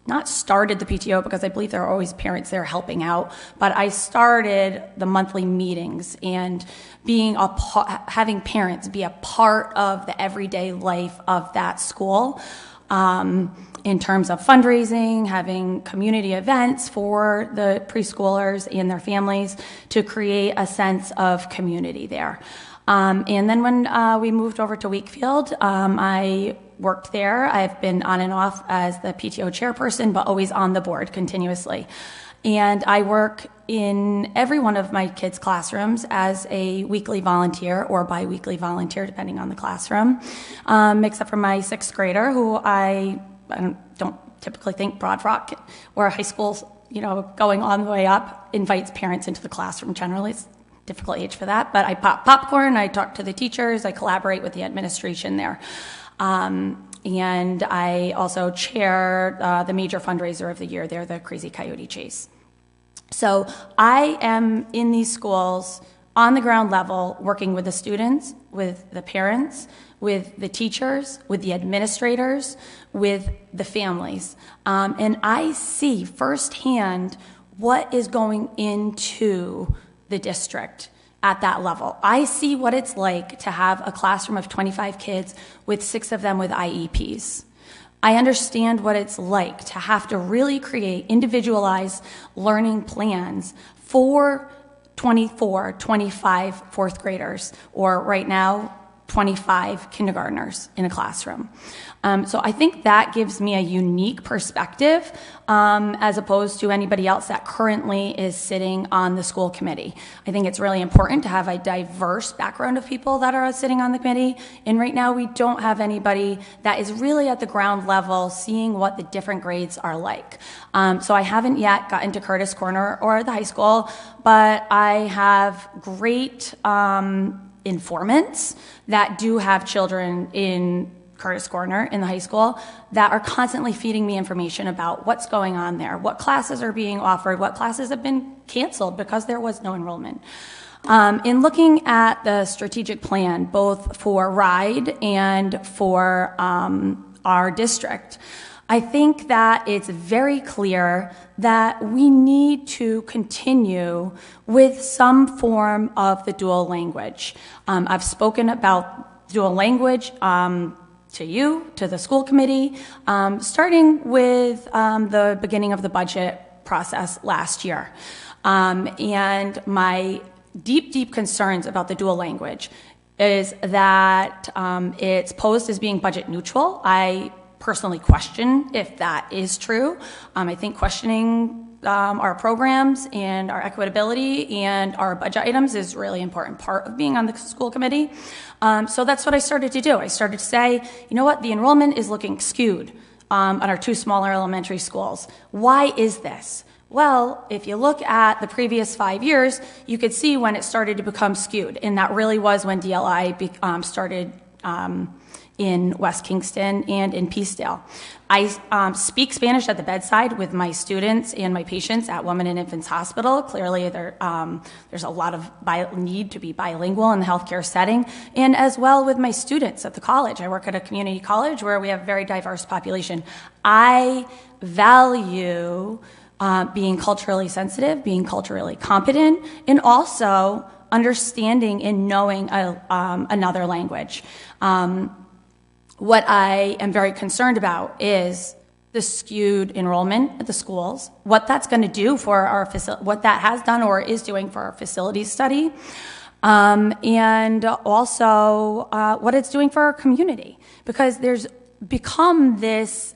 not started the PTO because I believe there are always parents there helping out, but I started the monthly meetings and having parents be a part of the everyday life of that school. In terms of fundraising, having community events for the preschoolers and their families to create a sense of community there. And then when we moved over to Wakefield, I worked there. I've been on and off as the PTO chairperson, but always on the board continuously. And I work in every one of my kids' classrooms as a weekly volunteer or bi-weekly volunteer, depending on the classroom, except for my 6th grader, who I don't typically think Broad Rock or high school, going all the way up, invites parents into the classroom generally. It's a difficult age for that, but I pop popcorn, I talk to the teachers, I collaborate with the administration there. And I also chair the major fundraiser of the year there, the Crazy Coyote Chase. So I am in these schools on the ground level, working with the students, with the parents, with the teachers, with the administrators, with the families. And I see firsthand what is going into the district at that level. I see what it's like to have a classroom of 25 kids with 6 of them with IEPs. I understand what it's like to have to really create individualized learning plans for 24, 25 4th graders, or right now, 25 kindergartners in a classroom. So I think that gives me a unique perspective as opposed to anybody else that currently is sitting on the school committee. I think it's really important to have a diverse background of people that are sitting on the committee. And right now we don't have anybody that is really at the ground level seeing what the different grades are like. So I haven't yet gotten to Curtis Corner or the high school, but I have great informants that do have children in Curtis Corner in the high school that are constantly feeding me information about what's going on there, what classes are being offered, what classes have been canceled because there was no enrollment. In looking at the strategic plan, both for RIDE and for our district, I think that it's very clear that we need to continue with some form of the dual language. I've spoken about dual language to you, to the school committee, starting with the beginning of the budget process last year. And my deep concerns about the dual language is that it's posed as being budget neutral. I personally question if that is true. I think questioning our programs and our equitability and our budget items is a really important part of being on the school committee. So that's what I started to do. I started to say, you know what, the enrollment is looking skewed on our 2 smaller elementary schools. Why is this? Well, if you look at the previous 5 years, you could see when it started to become skewed, and that really was when DLI started in West Kingston and in Peacedale. I speak Spanish at the bedside with my students and my patients at Women and Infants Hospital. Clearly, there's a lot of need to be bilingual in the healthcare setting, and as well with my students at the college. I work at a community college where we have a very diverse population. I value being culturally sensitive, being culturally competent, and also understanding and knowing another language. What I am very concerned about is the skewed enrollment at the schools, what that's going to do for our what that has done or is doing for our facilities study, and also what it's doing for our community. Because there's become this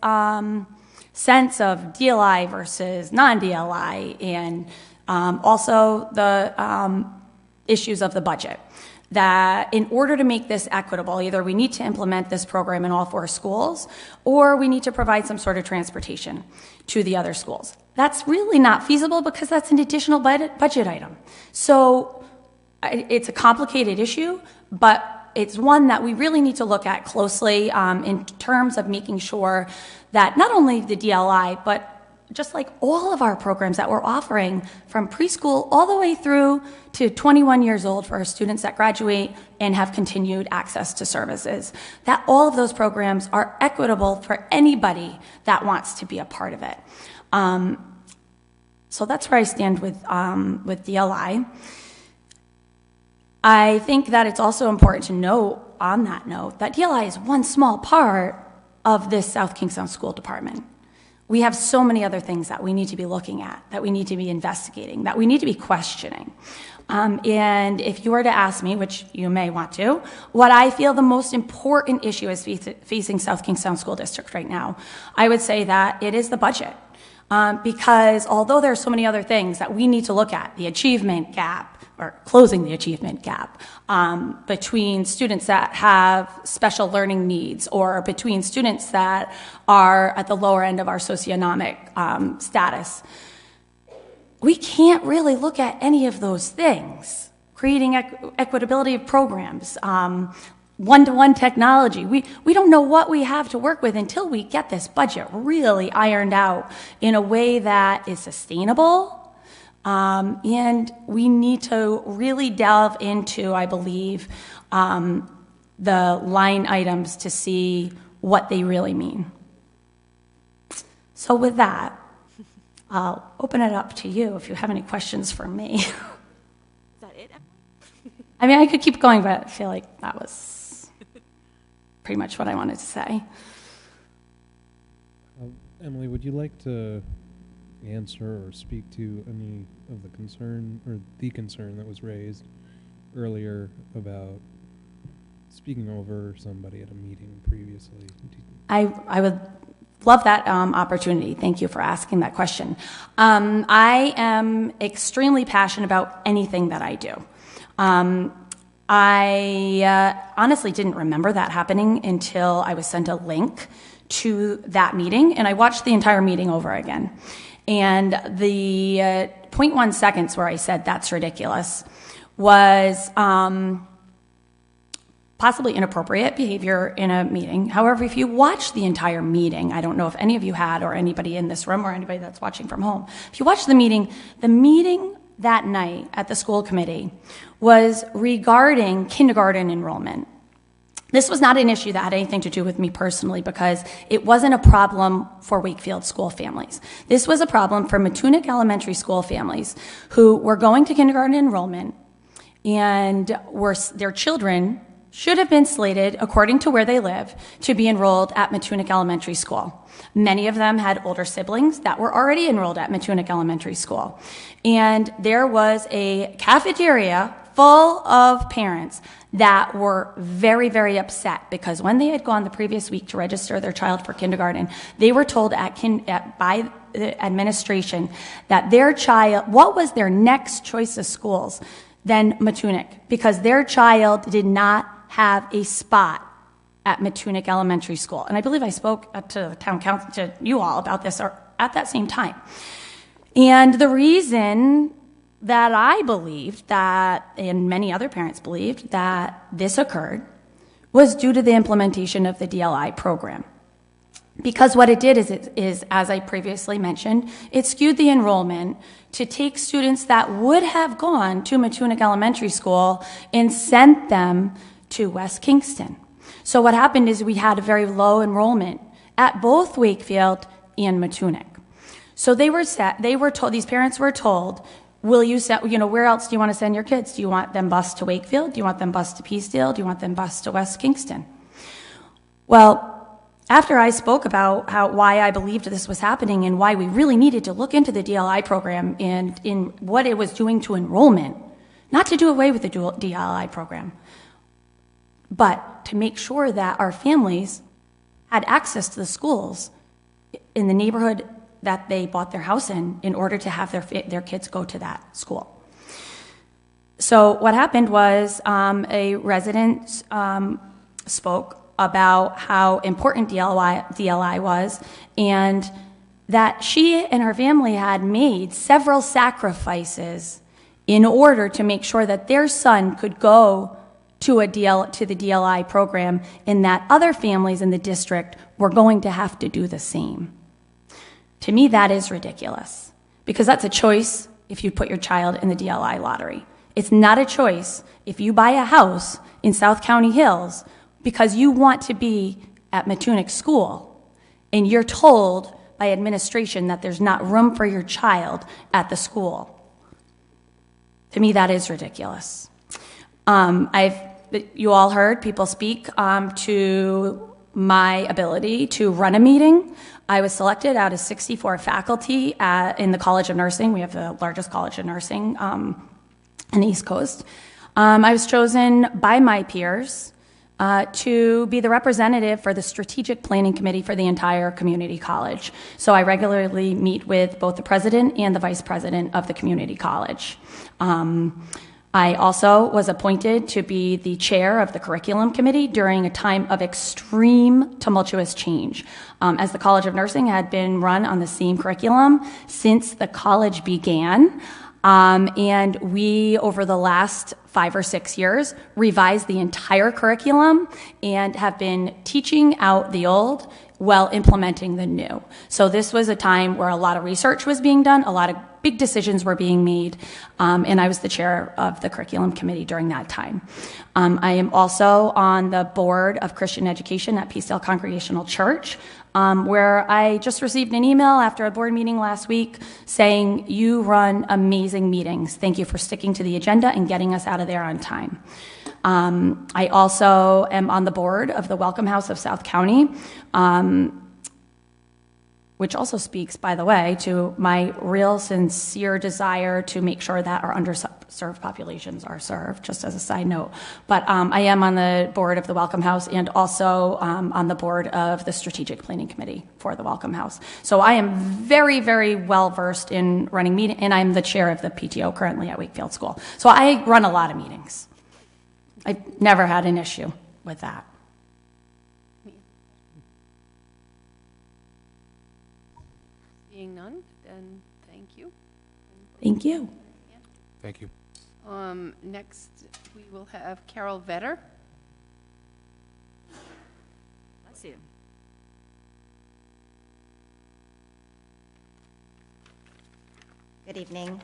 sense of DLI versus non-DLI, and also the issues of the budget. That in order to make this equitable, either we need to implement this program in all 4 schools, or we need to provide some sort of transportation to the other schools. That's really not feasible because that's an additional budget item. So it's a complicated issue, but it's one that we really need to look at closely in terms of making sure that not only the DLI, but just like all of our programs that we're offering from preschool all the way through to 21 years old for our students that graduate and have continued access to services, that all of those programs are equitable for anybody that wants to be a part of it. So that's where I stand with DLI. I think that it's also important to note, on that note, that DLI is one small part of this South Kingstown School Department. We have so many other things that we need to be looking at, that we need to be investigating, that we need to be questioning. And if you were to ask me, which you may want to, what I feel the most important issue is facing South Kingstown School District right now, I would say that it is the budget. Because although there are so many other things that we need to look at, the achievement gap, or closing the achievement gap between students that have special learning needs or between students that are at the lower end of our socioeconomic status, we can't really look at any of those things. Creating equitability of programs, one-to-one technology. We don't know what we have to work with until we get this budget really ironed out in a way that is sustainable. And we need to really delve into, I believe, the line items to see what they really mean. So with that, I'll open it up to you if you have any questions for me. Is that it? I mean, I could keep going, but I feel like that was pretty much what I wanted to say. Emily, would you like to answer or speak to any of the concern that was raised earlier about speaking over somebody at a meeting previously? I would love that opportunity. Thank you for asking that question. I am extremely passionate about anything that I do. I honestly didn't remember that happening until I was sent a link to that meeting, and I watched the entire meeting over again. And the 0.1 seconds where I said that's ridiculous was possibly inappropriate behavior in a meeting. However, if you watch the entire meeting, I don't know if any of you had, or anybody in this room or anybody that's watching from home, if you watch the meeting that night at the school committee was regarding kindergarten enrollment. This was not an issue that had anything to do with me personally because it wasn't a problem for Wakefield school families. This was a problem for Matunic Elementary School families who were going to kindergarten enrollment and their children should have been slated, according to where they live, to be enrolled at Matunic Elementary School. Many of them had older siblings that were already enrolled at Matunic Elementary School. And there was a cafeteria full of parents that were very, very upset because when they had gone the previous week to register their child for kindergarten, they were told by the administration that their child, what was their next choice of schools than Matunic, because their child did not have a spot at Matunic Elementary School. And I believe I spoke to the town council, to you all about this at that same time. And the reason that I believed that, and many other parents believed, that this occurred was due to the implementation of the DLI program. Because what it did is, as I previously mentioned, it skewed the enrollment to take students that would have gone to Matunic Elementary School and sent them to West Kingston. So what happened is we had a very low enrollment at both Wakefield and Matunic. So these parents were told, where else do you want to send your kids? Do you want them bused to Wakefield? Do you want them bused to Peacedale? Do you want them bused to West Kingston? Well, after I spoke about why I believed this was happening and why we really needed to look into the DLI program and in what it was doing to enrollment, not to do away with the DLI program, but to make sure that our families had access to the schools in the neighborhood that they bought their house in order to have their kids go to that school. So what happened was a resident spoke about how important DLI was, and that she and her family had made several sacrifices in order to make sure that their son could go to the DLI program, and that other families in the district were going to have to do the same. To me, that is ridiculous because that's a choice if you put your child in the DLI lottery. It's not a choice if you buy a house in South County Hills because you want to be at Matunic School and you're told by administration that there's not room for your child at the school. To me, that is ridiculous. You all heard people speak to my ability to run a meeting. I was selected out of 64 faculty in the College of Nursing. We have the largest college of nursing in the East Coast. I was chosen by my peers to be the representative for the strategic planning committee for the entire community college. So I regularly meet with both the president and the vice president of the community college. I also was appointed to be the chair of the curriculum committee during a time of extreme tumultuous change. As the College of Nursing had been run on the same curriculum since the college began, and we, over the last 5 or 6 years, revised the entire curriculum and have been teaching out the old while implementing the new. So this was a time where a lot of research was being done, a lot of big decisions were being made, and I was the chair of the curriculum committee during that time. I am also on the board of Christian education at Peacedale Congregational Church, where I just received an email after a board meeting last week saying, "You run amazing meetings. Thank you for sticking to the agenda and getting us out of there on time." I also am on the board of the Welcome House of South County, which also speaks, by the way, to my real sincere desire to make sure that our underserved populations are served, just as a side note. But I am on the board of the Welcome House and also on the board of the Strategic Planning Committee for the Welcome House. So I am very, very well versed in running meetings, and I'm the chair of the PTO currently at Wakefield School. So I run a lot of meetings. I've never had an issue with that. Seeing none, then thank you. Thank you. Thank you. Next, we will have Carol Vetter. Bless you. Good evening.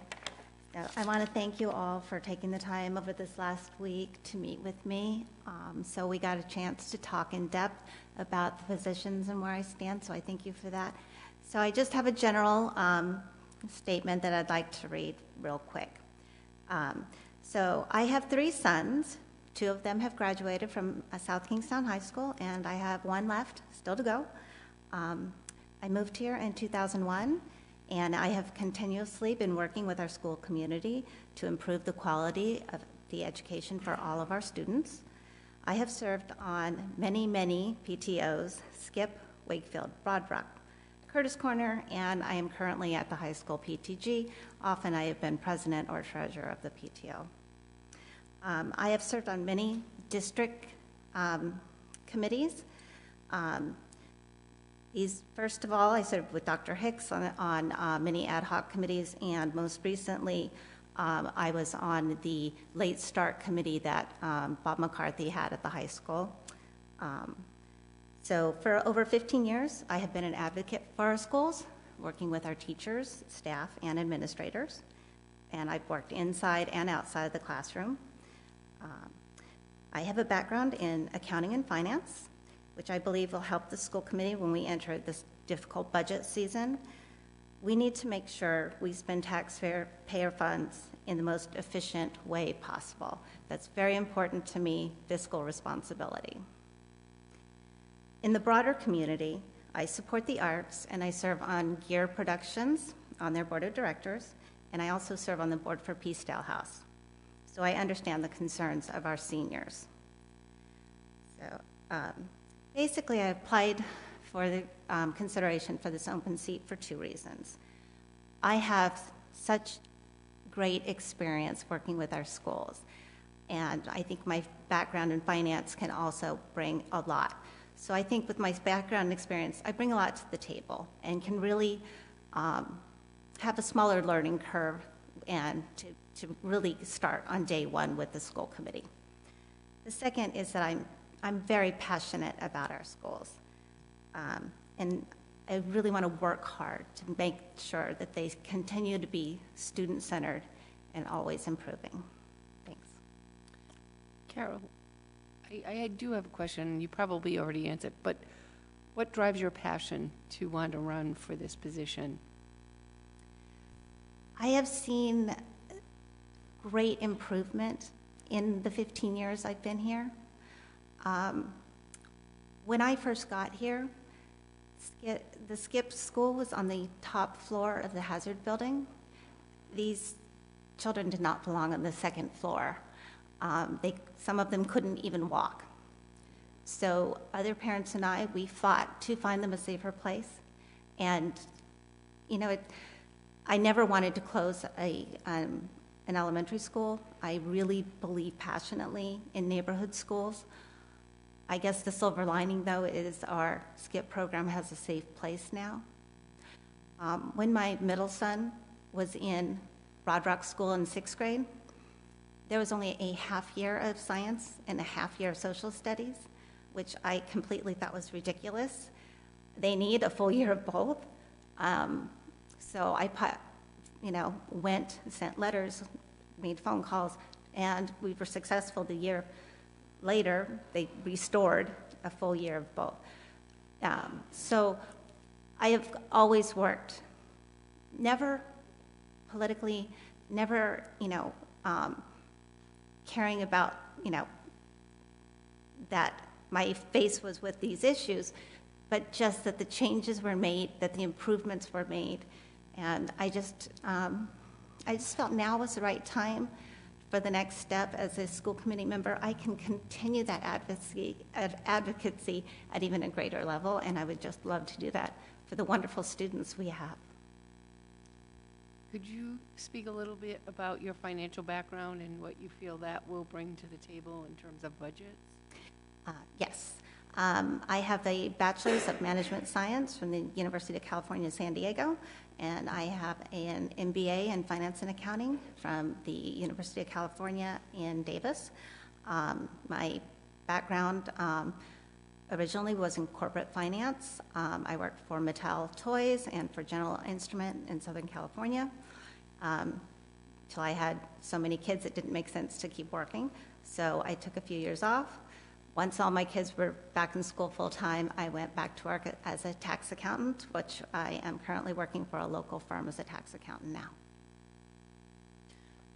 I want to thank you all for taking the time over this last week to meet with me. So we got a chance to talk in depth about the positions and where I stand, so I thank you for that. So I just have a general statement that I'd like to read real quick. So I have 3 sons. 2 of them have graduated from South Kingstown High School, and I have 1 left, still to go. I moved here in 2001. And I have continuously been working with our school community to improve the quality of the education for all of our students. I have served on many, many PTOs, Skip, Wakefield, Broad Brook, Curtis Corner, and I am currently at the high school PTG. Often I have been president or treasurer of the PTO. I have served on many district committees. First of all, I served with Dr. Hicks on many ad hoc committees, and most recently, I was on the Late Start Committee that Bob McCarthy had at the high school. So for over 15 years, I have been an advocate for our schools, working with our teachers, staff, and administrators, and I've worked inside and outside of the classroom. I have a background in accounting and finance, which I believe will help the school committee when we enter this difficult budget season. We need to make sure we spend taxpayer funds in the most efficient way possible. That's very important to me, fiscal responsibility. In the broader community, I support the arts, and I serve on Gear Productions on their board of directors, and I also serve on the board for Peacedale House. So I understand the concerns of our seniors. So, basically, I applied for the consideration for this open seat for 2 reasons. I have such great experience working with our schools, and I think my background in finance can also bring a lot. So I think with my background and experience, I bring a lot to the table and can really have a smaller learning curve and to really start on day 1 with the school committee. The second is that I'm very passionate about our schools. And I really want to work hard to make sure that they continue to be student-centered and always improving. Thanks. Carol, I do have a question. You probably already answered, but what drives your passion to want to run for this position? I have seen great improvement in the 15 years I've been here. When I first got here, the Skip School was on the top floor of the Hazard Building. These children did not belong on the second floor. Some of them couldn't even walk. So other parents and we fought to find them a safer place. And, you know, I never wanted to close an elementary school. I really believe passionately in neighborhood schools. I guess the silver lining, though, is our SKIP program has a safe place now. When my middle son was in Broad Rock School in 6th grade, there was only a half year of science and a half year of social studies, which I completely thought was ridiculous. They need a full year of both. So I went, sent letters, made phone calls, and we were successful. The year later, they restored a full year of both. So I have always worked, never politically, never, caring about, that my face was with these issues, but just that the changes were made, that the improvements were made. And I just felt now was the right time for the next step as a school committee member. I can continue that advocacy at even a greater level, and I would just love to do that for the wonderful students we have. Could you speak a little bit about your financial background and what you feel that will bring to the table in terms of budgets? Yes. I have a bachelor's of management science from the University of California, San Diego, and I have an MBA in finance and accounting from the University of California in Davis. My background originally was in corporate finance. I worked for Mattel Toys and for General Instrument in Southern California till I had so many kids it didn't make sense to keep working. So I took a few years off. Once all my kids were back in school full-time, I went back to work as a tax accountant, which I am currently working for a local firm as a tax accountant now.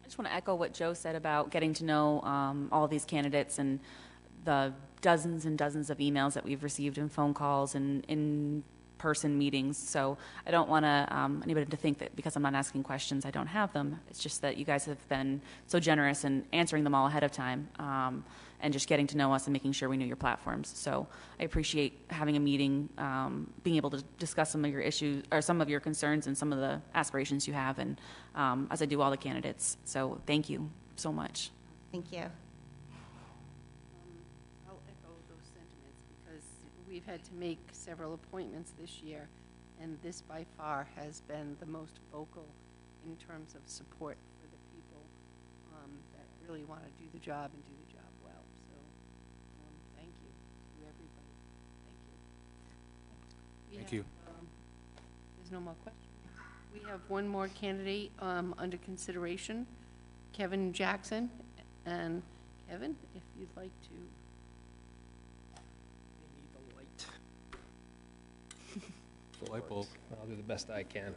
I just want to echo what Joe said about getting to know all these candidates and the dozens and dozens of emails that we've received and phone calls and in-person meetings. So I don't want anybody to think that because I'm not asking questions, I don't have them. It's just that you guys have been so generous in answering them all ahead of time. And just getting to know us and making sure we know your platforms. So I appreciate having a meeting, being able to discuss some of your issues or some of your concerns and some of the aspirations you have, and as I do all the candidates. So thank you so much. Thank you. I'll echo those sentiments because we've had to make several appointments this year, and this by far has been the most vocal in terms of support for the people that really want to do the job and do the job well. So thank you to everybody. Thank you. There's no more questions. We have one more candidate under consideration, Kevin Jackson. And Kevin, if you'd like to. The light bulb. I'll do the best I can.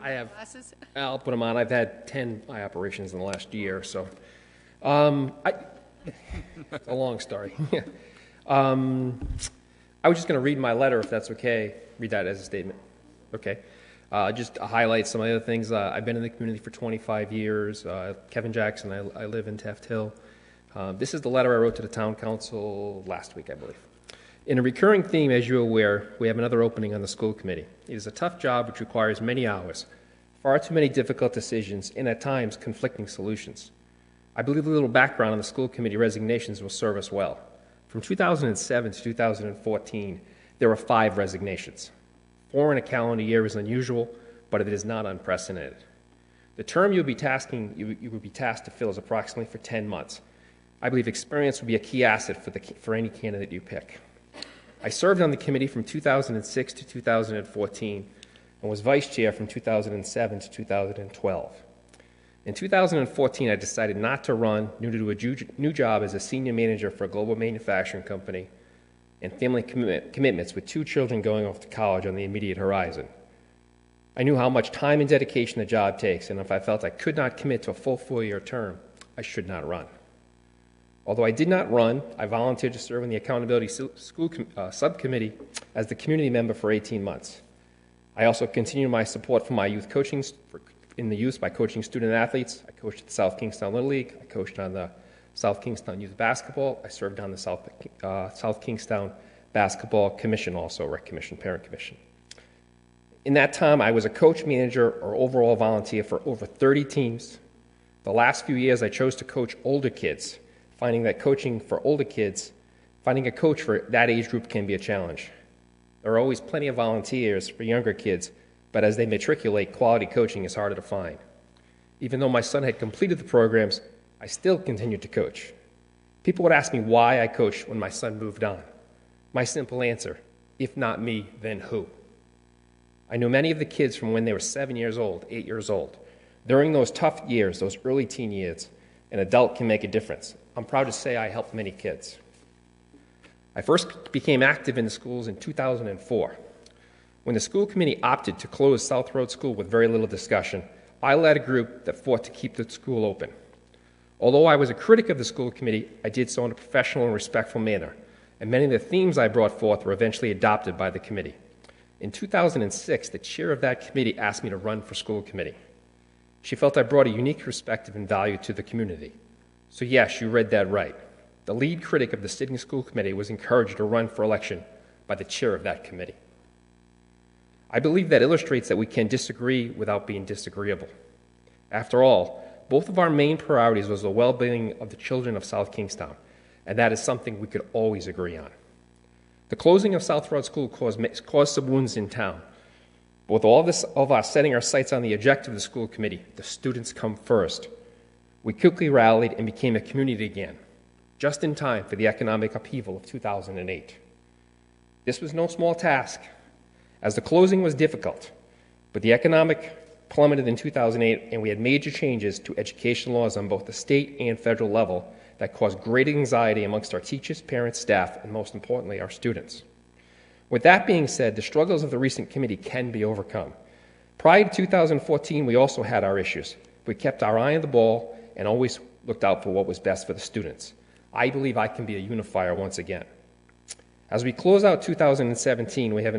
I have glasses. I'll put them on. I've had 10 eye operations in the last year, so it's a long story. I was just going to read my letter, if that's okay. Read that as a statement. Okay. Just to highlight some other things. I've been in the community for 25 years. Kevin Jackson, I live in Taft Hill. This is the letter I wrote to the town council last week, I believe. In a recurring theme, as you're aware, we have another opening on the school committee. It is a tough job which requires many hours, far too many difficult decisions, and at times conflicting solutions. I believe a little background on the school committee resignations will serve us well. From 2007 to 2014, there were 5 resignations. 4 in a calendar year is unusual, but it is not unprecedented. The term you will be tasked to fill is approximately for 10 months. I believe experience will be a key asset for any candidate you pick. I served on the committee from 2006 to 2014 and was vice chair from 2007 to 2012. In 2014, I decided not to run due to a new job as a senior manager for a global manufacturing company and family commitments with 2 children going off to college on the immediate horizon. I knew how much time and dedication the job takes, and if I felt I could not commit to a full 4-year term, I should not run. Although I did not run, I volunteered to serve in the Accountability School Subcommittee as the community member for 18 months. I also continued my support for my youth coaching in the youth by coaching student athletes. I coached at the South Kingstown Little League. I coached on the South Kingstown Youth Basketball. I served on the South Kingstown Basketball Commission, also Rec Commission, Parent Commission. In that time, I was a coach, manager, or overall volunteer for over 30 teams. The last few years, I chose to coach older kids, finding that coaching for older kids, finding a coach for that age group can be a challenge. There are always plenty of volunteers for younger kids, but as they matriculate, quality coaching is harder to find. Even though my son had completed the programs, I still continued to coach. People would ask me why I coached when my son moved on. My simple answer, if not me, then who? I knew many of the kids from when they were 7 years old, 8 years old. During those tough years, those early teen years, an adult can make a difference. I'm proud to say I helped many kids. I first became active in the schools in 2004. When the school committee opted to close South Road School with very little discussion, I led a group that fought to keep the school open. Although I was a critic of the school committee, I did so in a professional and respectful manner, and many of the themes I brought forth were eventually adopted by the committee. In 2006, the chair of that committee asked me to run for school committee. She felt I brought a unique perspective and value to the community. So yes, you read that right. The lead critic of the sitting school committee was encouraged to run for election by the chair of that committee. I believe that illustrates that we can disagree without being disagreeable. After all, both of our main priorities was the well-being of the children of South Kingstown, and that is something we could always agree on. The closing of South Road School caused some wounds in town. But with all this of us setting our sights on the objective of the school committee, the students come first. We quickly rallied and became a community again, just in time for the economic upheaval of 2008. This was no small task, as the closing was difficult, but the economic plummeted in 2008, and we had major changes to education laws on both the state and federal level that caused great anxiety amongst our teachers, parents, staff, and most importantly, our students. With that being said, the struggles of the recent committee can be overcome. Prior to 2014, we also had our issues. We kept our eye on the ball and always looked out for what was best for the students. I believe I can be a unifier once again. As we close out 2017, we have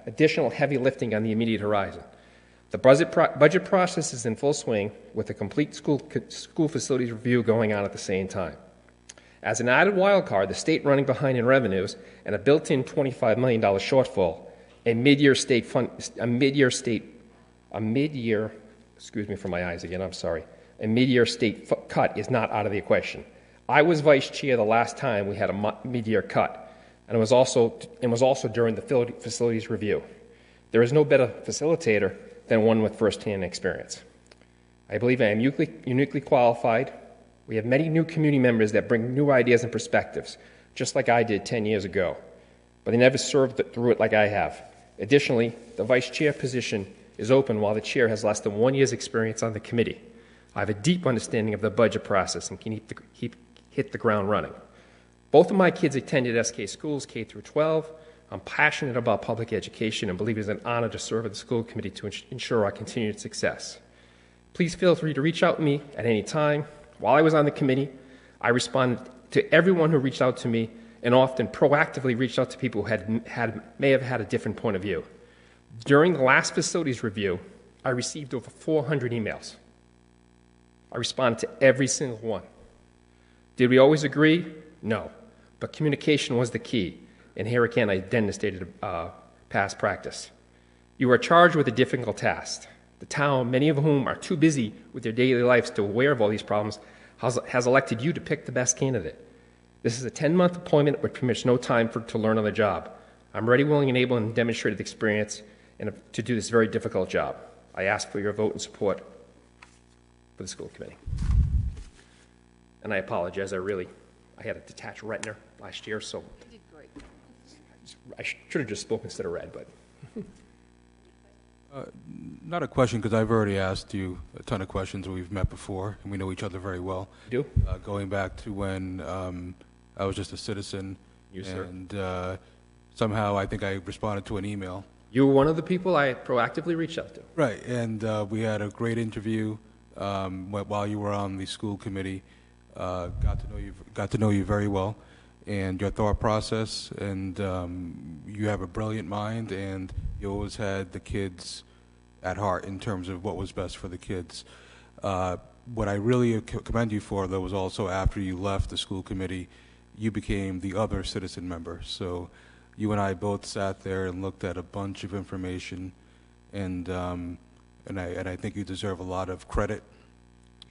additional heavy lifting on the immediate horizon. The budget process is in full swing with a complete school facilities review going on at the same time. As an added wild card, the state running behind in revenues and a built-in $25 million shortfall, a mid-year, excuse me for my eyes again, I'm sorry, a mid-year state cut is not out of the equation. I was vice chair the last time we had a mid-year cut, and it was also during the facilities review. There is no better facilitator than one with first-hand experience. I believe I am uniquely qualified. We have many new community members that bring new ideas and perspectives, just like I did 10 years ago, but they never served through it like I have. Additionally, the vice chair position is open while the chair has less than 1 year's experience on the committee. I have a deep understanding of the budget process and can hit the ground running. Both of my kids attended SK schools, K through 12. I'm passionate about public education and believe it is an honor to serve on the school committee to ensure our continued success. Please feel free to reach out to me at any time. While I was on the committee, I responded to everyone who reached out to me and often proactively reached out to people who may have had a different point of view. During the last facilities review, I received over 400 emails. I responded to every single one. Did we always agree? No. But communication was the key. And here again, I demonstrated past practice. You are charged with a difficult task. The town, many of whom are too busy with their daily lives to aware of all these problems, has elected you to pick the best candidate. This is a 10-month appointment which permits no time to learn on the job. I'm ready, willing, and able, and demonstrated experience to do this very difficult job. I ask for your vote and support for the school committee. And I apologize, I had a detached retina last year, so I should have just spoken instead of read, but. Not a question, because I've already asked you a ton of questions. We've met before, and we know each other very well. You do? Going back to when I was just a citizen. You, sir. And somehow I think I responded to an email. You were one of the people I proactively reached out to. Right, and we had a great interview while you were on the school committee. Got to know you very well, and your thought process, and you have a brilliant mind, and you always had the kids at heart in terms of what was best for the kids. What I really commend you for, though, was also after you left the school committee, you became the other citizen member. So you and I both sat there and looked at a bunch of information, and I think you deserve a lot of credit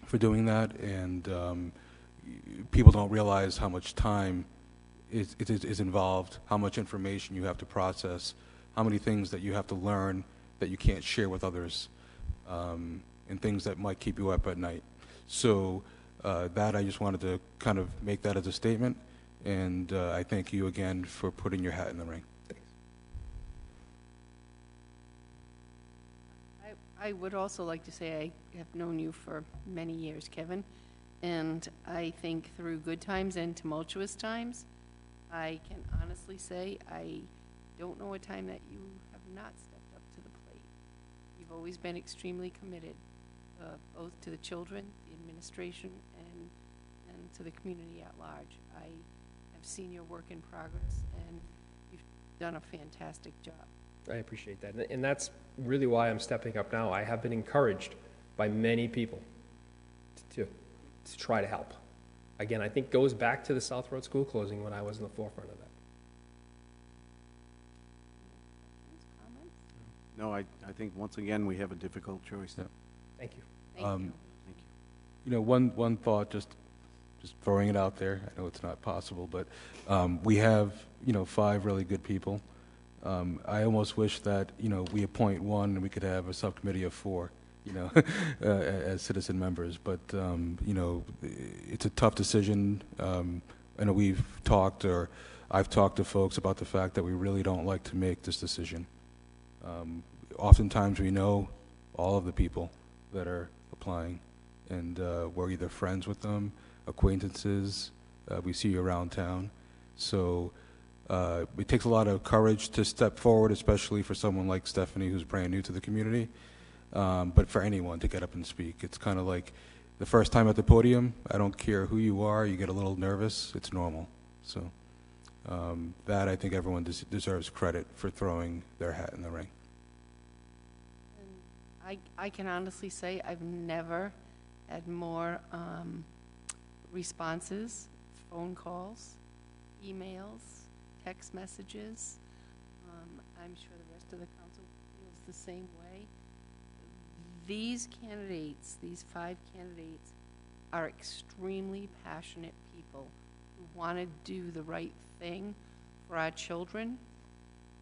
for doing that. And people don't realize how much time is involved, how much information you have to process, how many things that you have to learn that you can't share with others, and things that might keep you up at night. So that I just wanted to kind of make that as a statement. And I thank you again for putting your hat in the ring. Thanks. I would also like to say I have known you for many years, Kevin, and I think through good times and tumultuous times, I can honestly say I don't know a time that you have not stepped up to the plate. You've always been extremely committed, both to the children, the administration, and to the community at large. I have seen your work in progress, and you've done a fantastic job. I appreciate that. And that's really why I'm stepping up now. I have been encouraged by many people to try to help. Again, I think goes back to the South Road School closing when I was in the forefront of that. No, I think once again we have a difficult choice. Yeah. Thank you. Thank you. You know, one thought, just throwing it out there. I know it's not possible, but we have 5 really good people. I almost wish that we appoint one and we could have a subcommittee of 4. As citizen members, but it's a tough decision. I know I've talked to folks about the fact that we really don't like to make this decision. Oftentimes we know all of the people that are applying, and we're either friends with them, acquaintances, we see you around town. So it takes a lot of courage to step forward, especially for someone like Stephanie who's brand new to the community. But for anyone to get up and speak, it's kind of like the first time at the podium. I don't care who you are, you get a little nervous. It's normal. So that I think everyone deserves credit for throwing their hat in the ring. And I can honestly say I've never had more responses, phone calls, emails, text messages. I'm sure the rest of the council feels the same way. These candidates, these 5 candidates, are extremely passionate people who want to do the right thing for our children,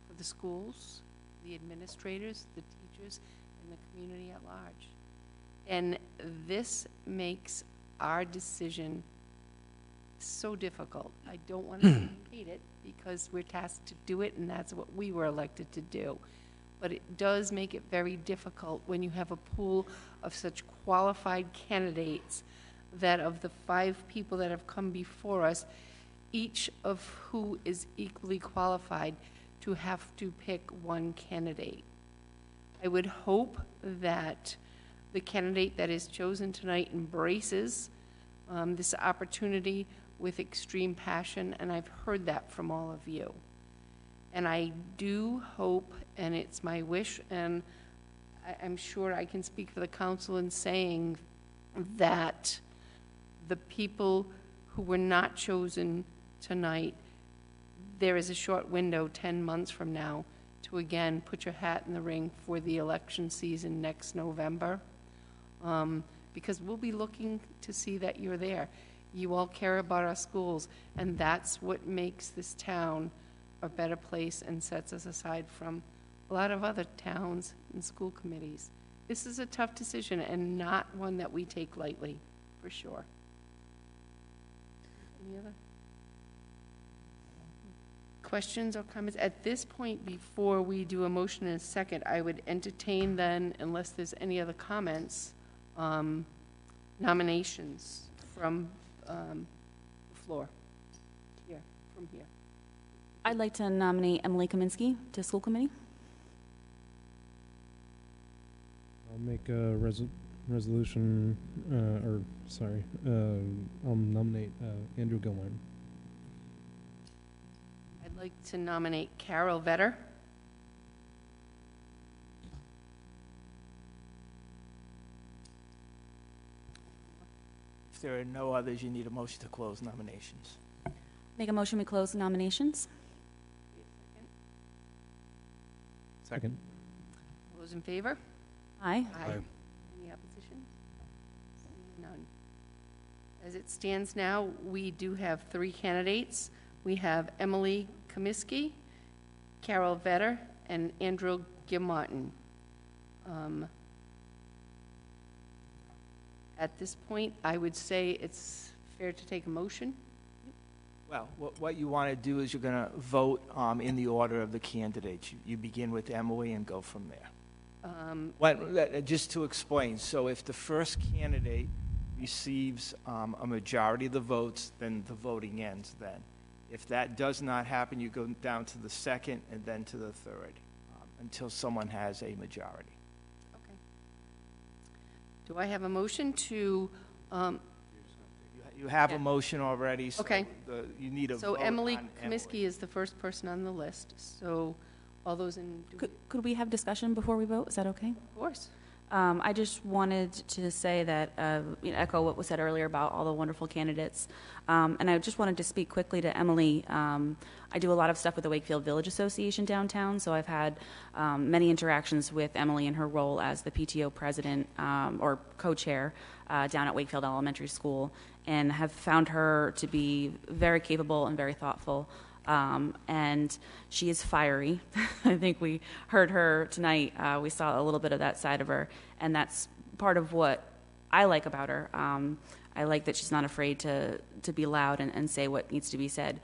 for the schools, the administrators, the teachers, and the community at large. And this makes our decision so difficult. I don't want to repeat it because we're tasked to do it, and that's what we were elected to do. But it does make it very difficult when you have a pool of such qualified candidates that of the 5 people that have come before us, each of who is equally qualified to have to pick one candidate. I would hope that the candidate that is chosen tonight embraces this opportunity with extreme passion, and I've heard that from all of you. And I do hope, and it's my wish, and I'm sure I can speak for the council in saying that the people who were not chosen tonight, there is a short window 10 months from now to again put your hat in the ring for the election season next November, because we'll be looking to see that you're there. You all care about our schools, and that's what makes this town a better place and sets us aside from a lot of other towns and school committees. This is a tough decision and not one that we take lightly, for sure. Any other questions or comments? At this point, before we do a motion and a second, I would entertain then, unless there's any other comments, nominations from the floor. Here, from here. I'd like to nominate Emily Kaminsky to school committee. I'll make a resolution, I'll nominate Andrew Gilmartin. I'd like to nominate Carol Vetter. If there are no others, you need a motion to close nominations. Make a motion, we close nominations. Second. All those in favor? Aye. Any opposition? Seeing none. As it stands now, we do have 3 candidates. We have Emily Kaminsky, Carol Vetter, and Andrew Gilmartin. At this point, I would say it's fair to take a motion. Well, what you want to do is you're going to vote in the order of the candidates. You begin with Emily and go from there. Just to explain, so if the first candidate receives a majority of the votes, then the voting ends then. If that does not happen, you go down to the second and then to the third until someone has a majority. Okay. Do I have a motion to... You have a motion already, so Okay. You need a vote So Emily on Kaminsky is the first person on the list, so all those in... Could we have discussion before we vote? Is that okay? Of course. I just wanted to say that, echo what was said earlier about all the wonderful candidates. And I just wanted to speak quickly to Emily. I do a lot of stuff with the Wakefield Village Association downtown, so I've had many interactions with Emily in her role as the PTO president or co-chair down at Wakefield Elementary School, and have found her to be very capable and very thoughtful. And she is fiery. I think we heard her tonight. We saw a little bit of that side of her, and that's part of what I like about her. I like that she's not afraid to be loud and say what needs to be said.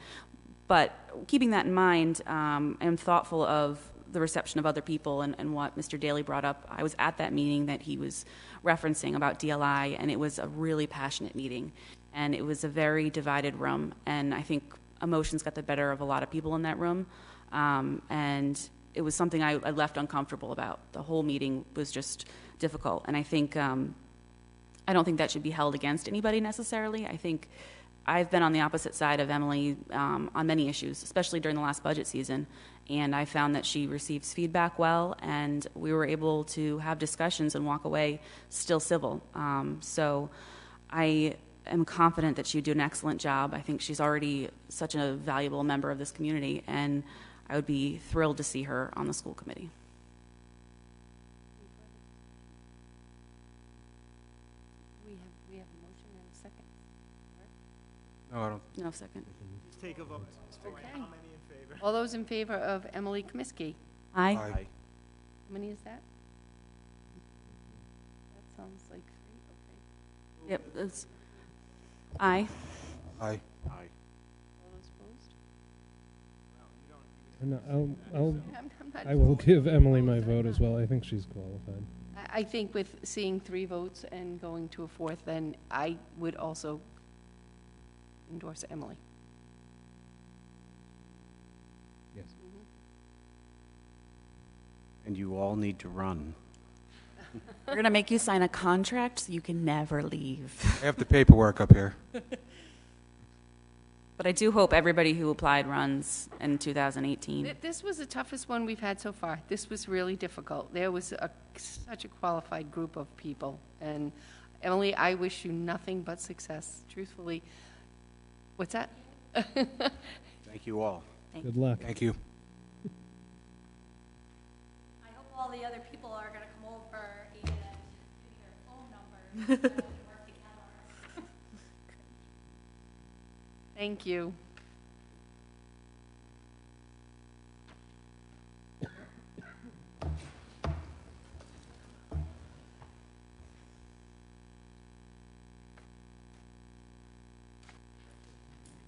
But keeping that in mind, I'm thoughtful of the reception of other people and what Mr. Daly brought up. I was at that meeting that he was referencing about DLI, and it was a really passionate meeting. And it was a very divided room, and I think emotions got the better of a lot of people in that room, and it was something I left uncomfortable about. The whole meeting was just difficult, and I think I don't think that should be held against anybody necessarily. I think I've been on the opposite side of Emily on many issues, especially during the last budget season, and I found that she receives feedback well, and we were able to have discussions and walk away still civil. So I am confident that she would do an excellent job. I think she's already such a valuable member of this community, and I would be thrilled to see her on the school committee. We have a motion and a second. No, I don't. No, second. Just take a vote. Okay. How many in favor? All those in favor of Emily Kaminsky? Aye. How many is that? That sounds like 3, okay. Yep, that's aye. Aye. Aye. All those opposed? No, not I will give Emily my vote as well. I think she's qualified. I think with seeing 3 votes and going to a 4th, then I would also endorse Emily. Yes. And you all need to run. We're going to make you sign a contract so you can never leave. I have the paperwork up here. But I do hope everybody who applied runs in 2018. This was the toughest one we've had so far. This was really difficult. There was such a qualified group of people. And Emily, I wish you nothing but success, truthfully. What's that? Thank you all. Good luck. Thank you. I hope all the other people are going to come over and give me their phone numbers. Work together. Thank you.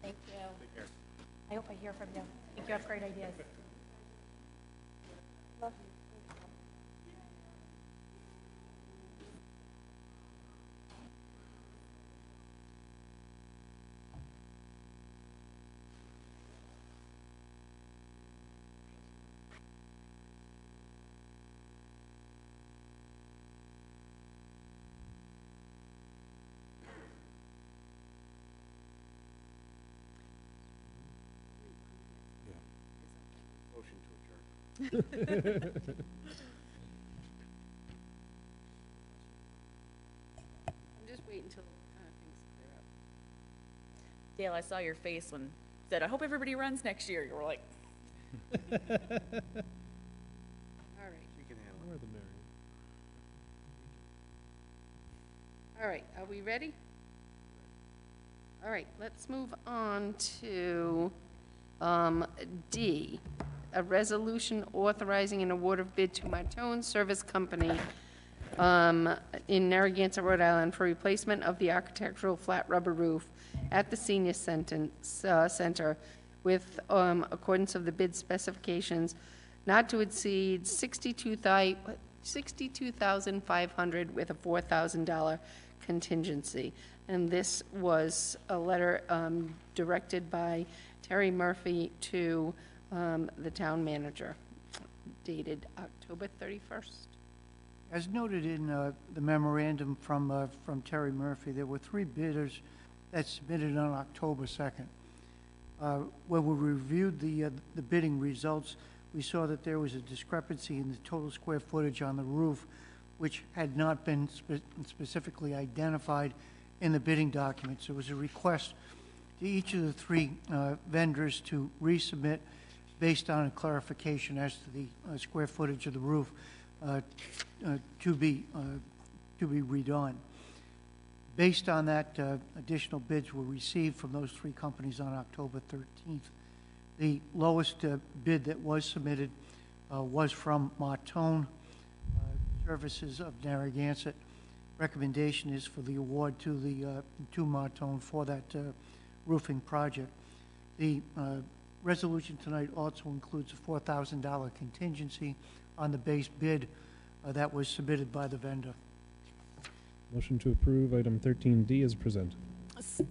Thank you. I hope I hear from you. Thank you. You have great ideas. Motion to adjourn. Just wait until things clear up. Dale, I saw your face when said, "I hope everybody runs next year." You were like, All right. She can handle More the merrier. All right, are we ready? All right, let's move on to D, a resolution authorizing an award of bid to Martone Service Company in Narragansett, Rhode Island, for replacement of the architectural flat rubber roof at the senior center with accordance of the bid specifications not to exceed $62,500 with a $4,000 contingency. And this was a letter directed by Terry Murphy to the town manager, dated October 31st. As noted in the memorandum from Terry Murphy, there were 3 bidders that submitted on October 2nd. When we reviewed the bidding results, we saw that there was a discrepancy in the total square footage on the roof, which had not been specifically identified in the bidding documents. There was a request to each of the 3 vendors to resubmit based on a clarification as to the square footage of the roof to be redone. Based on that, additional bids were received from those 3 companies on October 13th. The lowest bid that was submitted was from Martone Services of Narragansett. Recommendation is for the award to Martone for that roofing project. The resolution tonight also includes a $4,000 contingency on the base bid that was submitted by the vendor. Motion to approve item 13D is presented.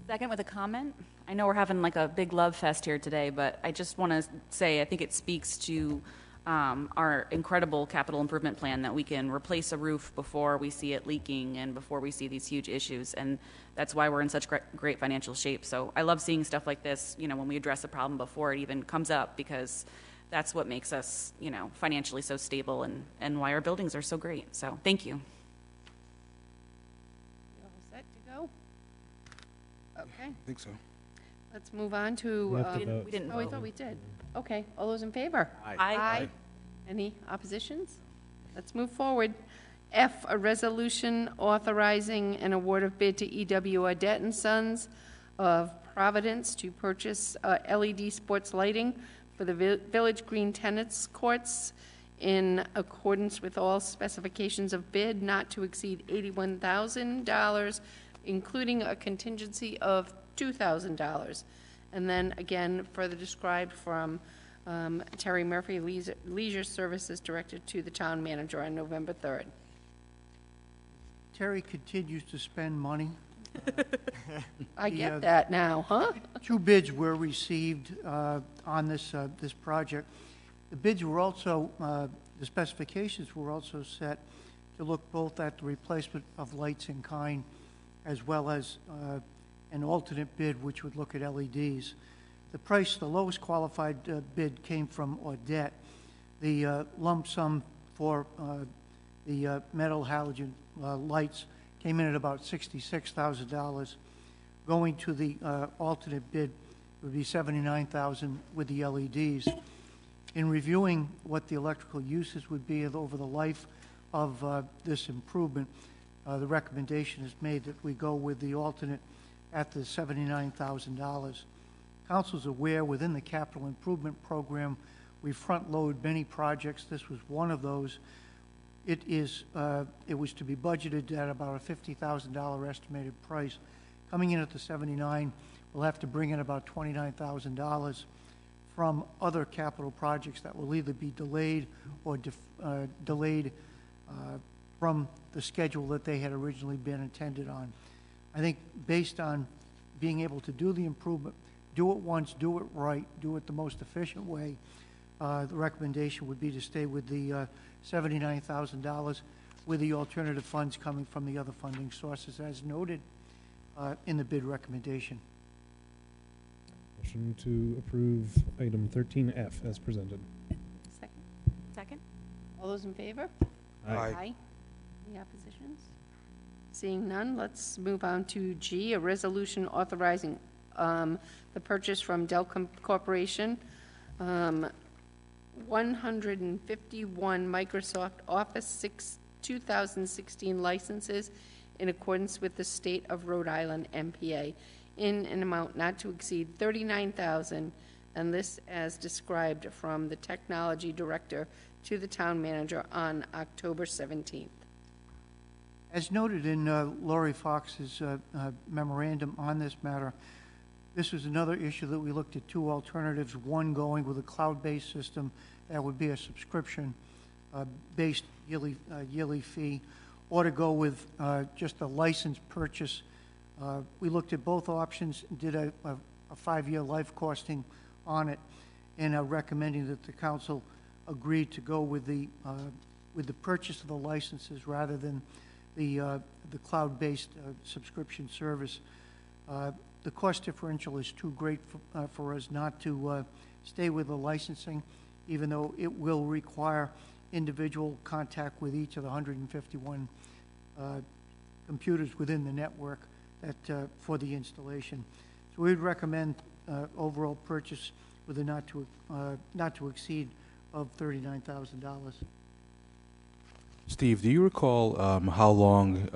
second with a comment. I know we're having like a big love fest here today, but I just want to say I think it speaks to our incredible capital improvement plan that we can replace a roof before we see it leaking and before we see these huge issues. And that's why we're in such great financial shape. So I love seeing stuff like this, you know, when we address a problem before it even comes up, because that's what makes us, you know, financially so stable and why our buildings are so great. So thank you. You all set to go? Okay. I think so. Let's move on to. We have to vote. We didn't Oh, I vote. thought we did. Okay, all those in favor? Aye. Aye. Any oppositions? Let's move forward. F, a resolution authorizing an award of bid to E.W. Audette and Sons of Providence to purchase LED sports lighting for the Village Green Tennis Courts in accordance with all specifications of bid, not to exceed $81,000, including a contingency of $2,000. And then again, further described from Terry Murphy, Leisure Services, directed to the town manager on November 3rd. Terry continues to spend money. I get that now, huh? 2 bids were received on this project. The bids were also, the specifications were also set to look both at the replacement of lights in kind as well as an alternate bid which would look at LEDs. The price, the lowest qualified bid came from Audette. The lump sum for the metal halogen lights came in at about $66,000. Going to the alternate bid would be $79,000 with the LEDs. In reviewing what the electrical uses would be over the life of this improvement, the recommendation is made that we go with the alternate at the $79,000. Council's aware within the capital improvement program, we front-load many projects. This was one of those. It was to be budgeted at about a $50,000 estimated price. Coming in at the $79,000, we'll have to bring in about $29,000 from other capital projects that will either be delayed or delayed from the schedule that they had originally been intended on. I think based on being able to do the improvement, do it once, do it right, do it the most efficient way, the recommendation would be to stay with the $79,000 with the alternative funds coming from the other funding sources as noted in the bid recommendation. Motion to approve item 13F as presented. Second? All those in favor? Aye. Any oppositions? Seeing none, let's move on to G, a resolution authorizing the purchase from Dell Corporation, 151 Microsoft Office 2016 licenses in accordance with the State of Rhode Island MPA in an amount not to exceed $39,000, and this as described from the Technology Director to the Town Manager on October 17th. As noted in Lori Fox's memorandum on this matter, this was another issue that we looked at two alternatives, one going with a cloud-based system that would be a subscription-based yearly fee, or to go with just a license purchase. We looked at both options, did a 5-year life costing on it, and are recommending that the council agree to go with the purchase of the licenses rather than the cloud-based subscription service. The cost differential is too great for us not to stay with the licensing, even though it will require individual contact with each of the 151 computers within the network that for the installation. So we would recommend overall purchase with a not to exceed of $39,000. Steve, do you recall how long,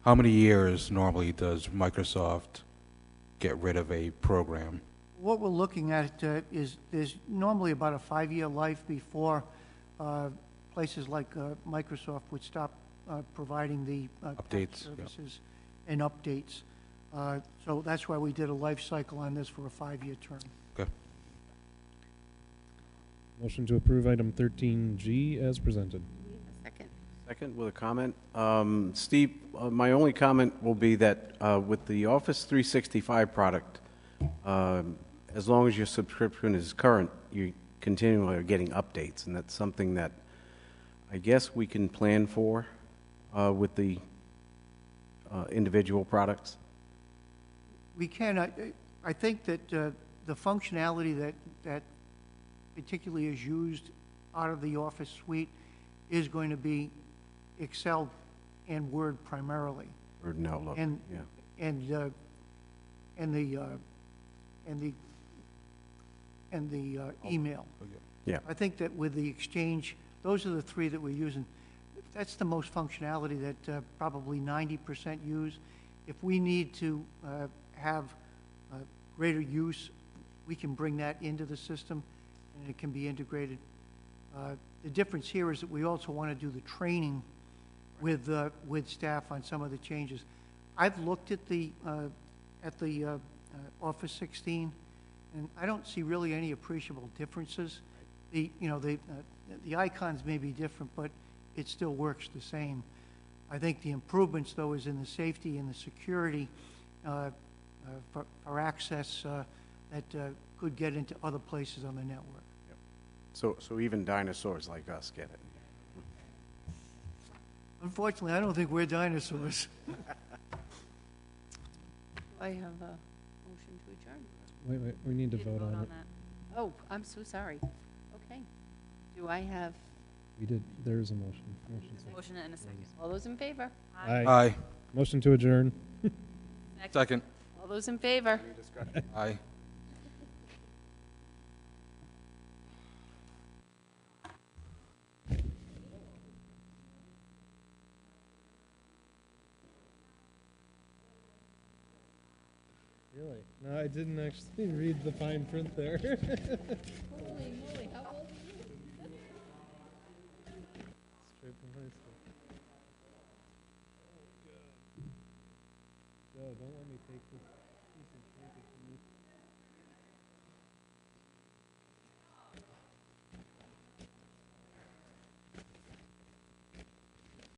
how many years normally does Microsoft get rid of a program? What we're looking at is there's normally about a 5-year life before places like Microsoft would stop providing the updates, services and updates. So that's why we did a life cycle on this for a 5-year term. Okay. Motion to approve item 13G as presented. Second. Second with a comment. Steve, my only comment will be that with the Office 365 product, as long as your subscription is current, you continually are getting updates, and that's something that I guess we can plan for with the individual products. We can. I think that the functionality that particularly is used out of the Office suite is going to be Excel and Word primarily. Word and Outlook. And the email. Yeah. I think that with the Exchange, those are the three that we're using. That's the most functionality that probably 90% use. If we need to have greater use, we can bring that into the system and it can be integrated. The difference here is that we also want to do the training with staff on some of the changes. I've looked at the Office 16, and I don't see really any appreciable differences. The icons may be different, but it still works the same. I think the improvements, though, is in the safety and the security for access that could get into other places on the network. So even dinosaurs like us get it. Unfortunately, I don't think we're dinosaurs. I have a motion to adjourn. Wait, we need to vote on it. Oh, I'm so sorry. Okay. Do I have? We did, there is a motion. Motion and a second. All those in favor? Aye. Motion to adjourn. Second. All those in favor? Aye. Really? No, I didn't actually read the fine print there. Holy moly, how old are you? Straight from high school. Oh, God. Joe, don't let me take this piece of paper from you.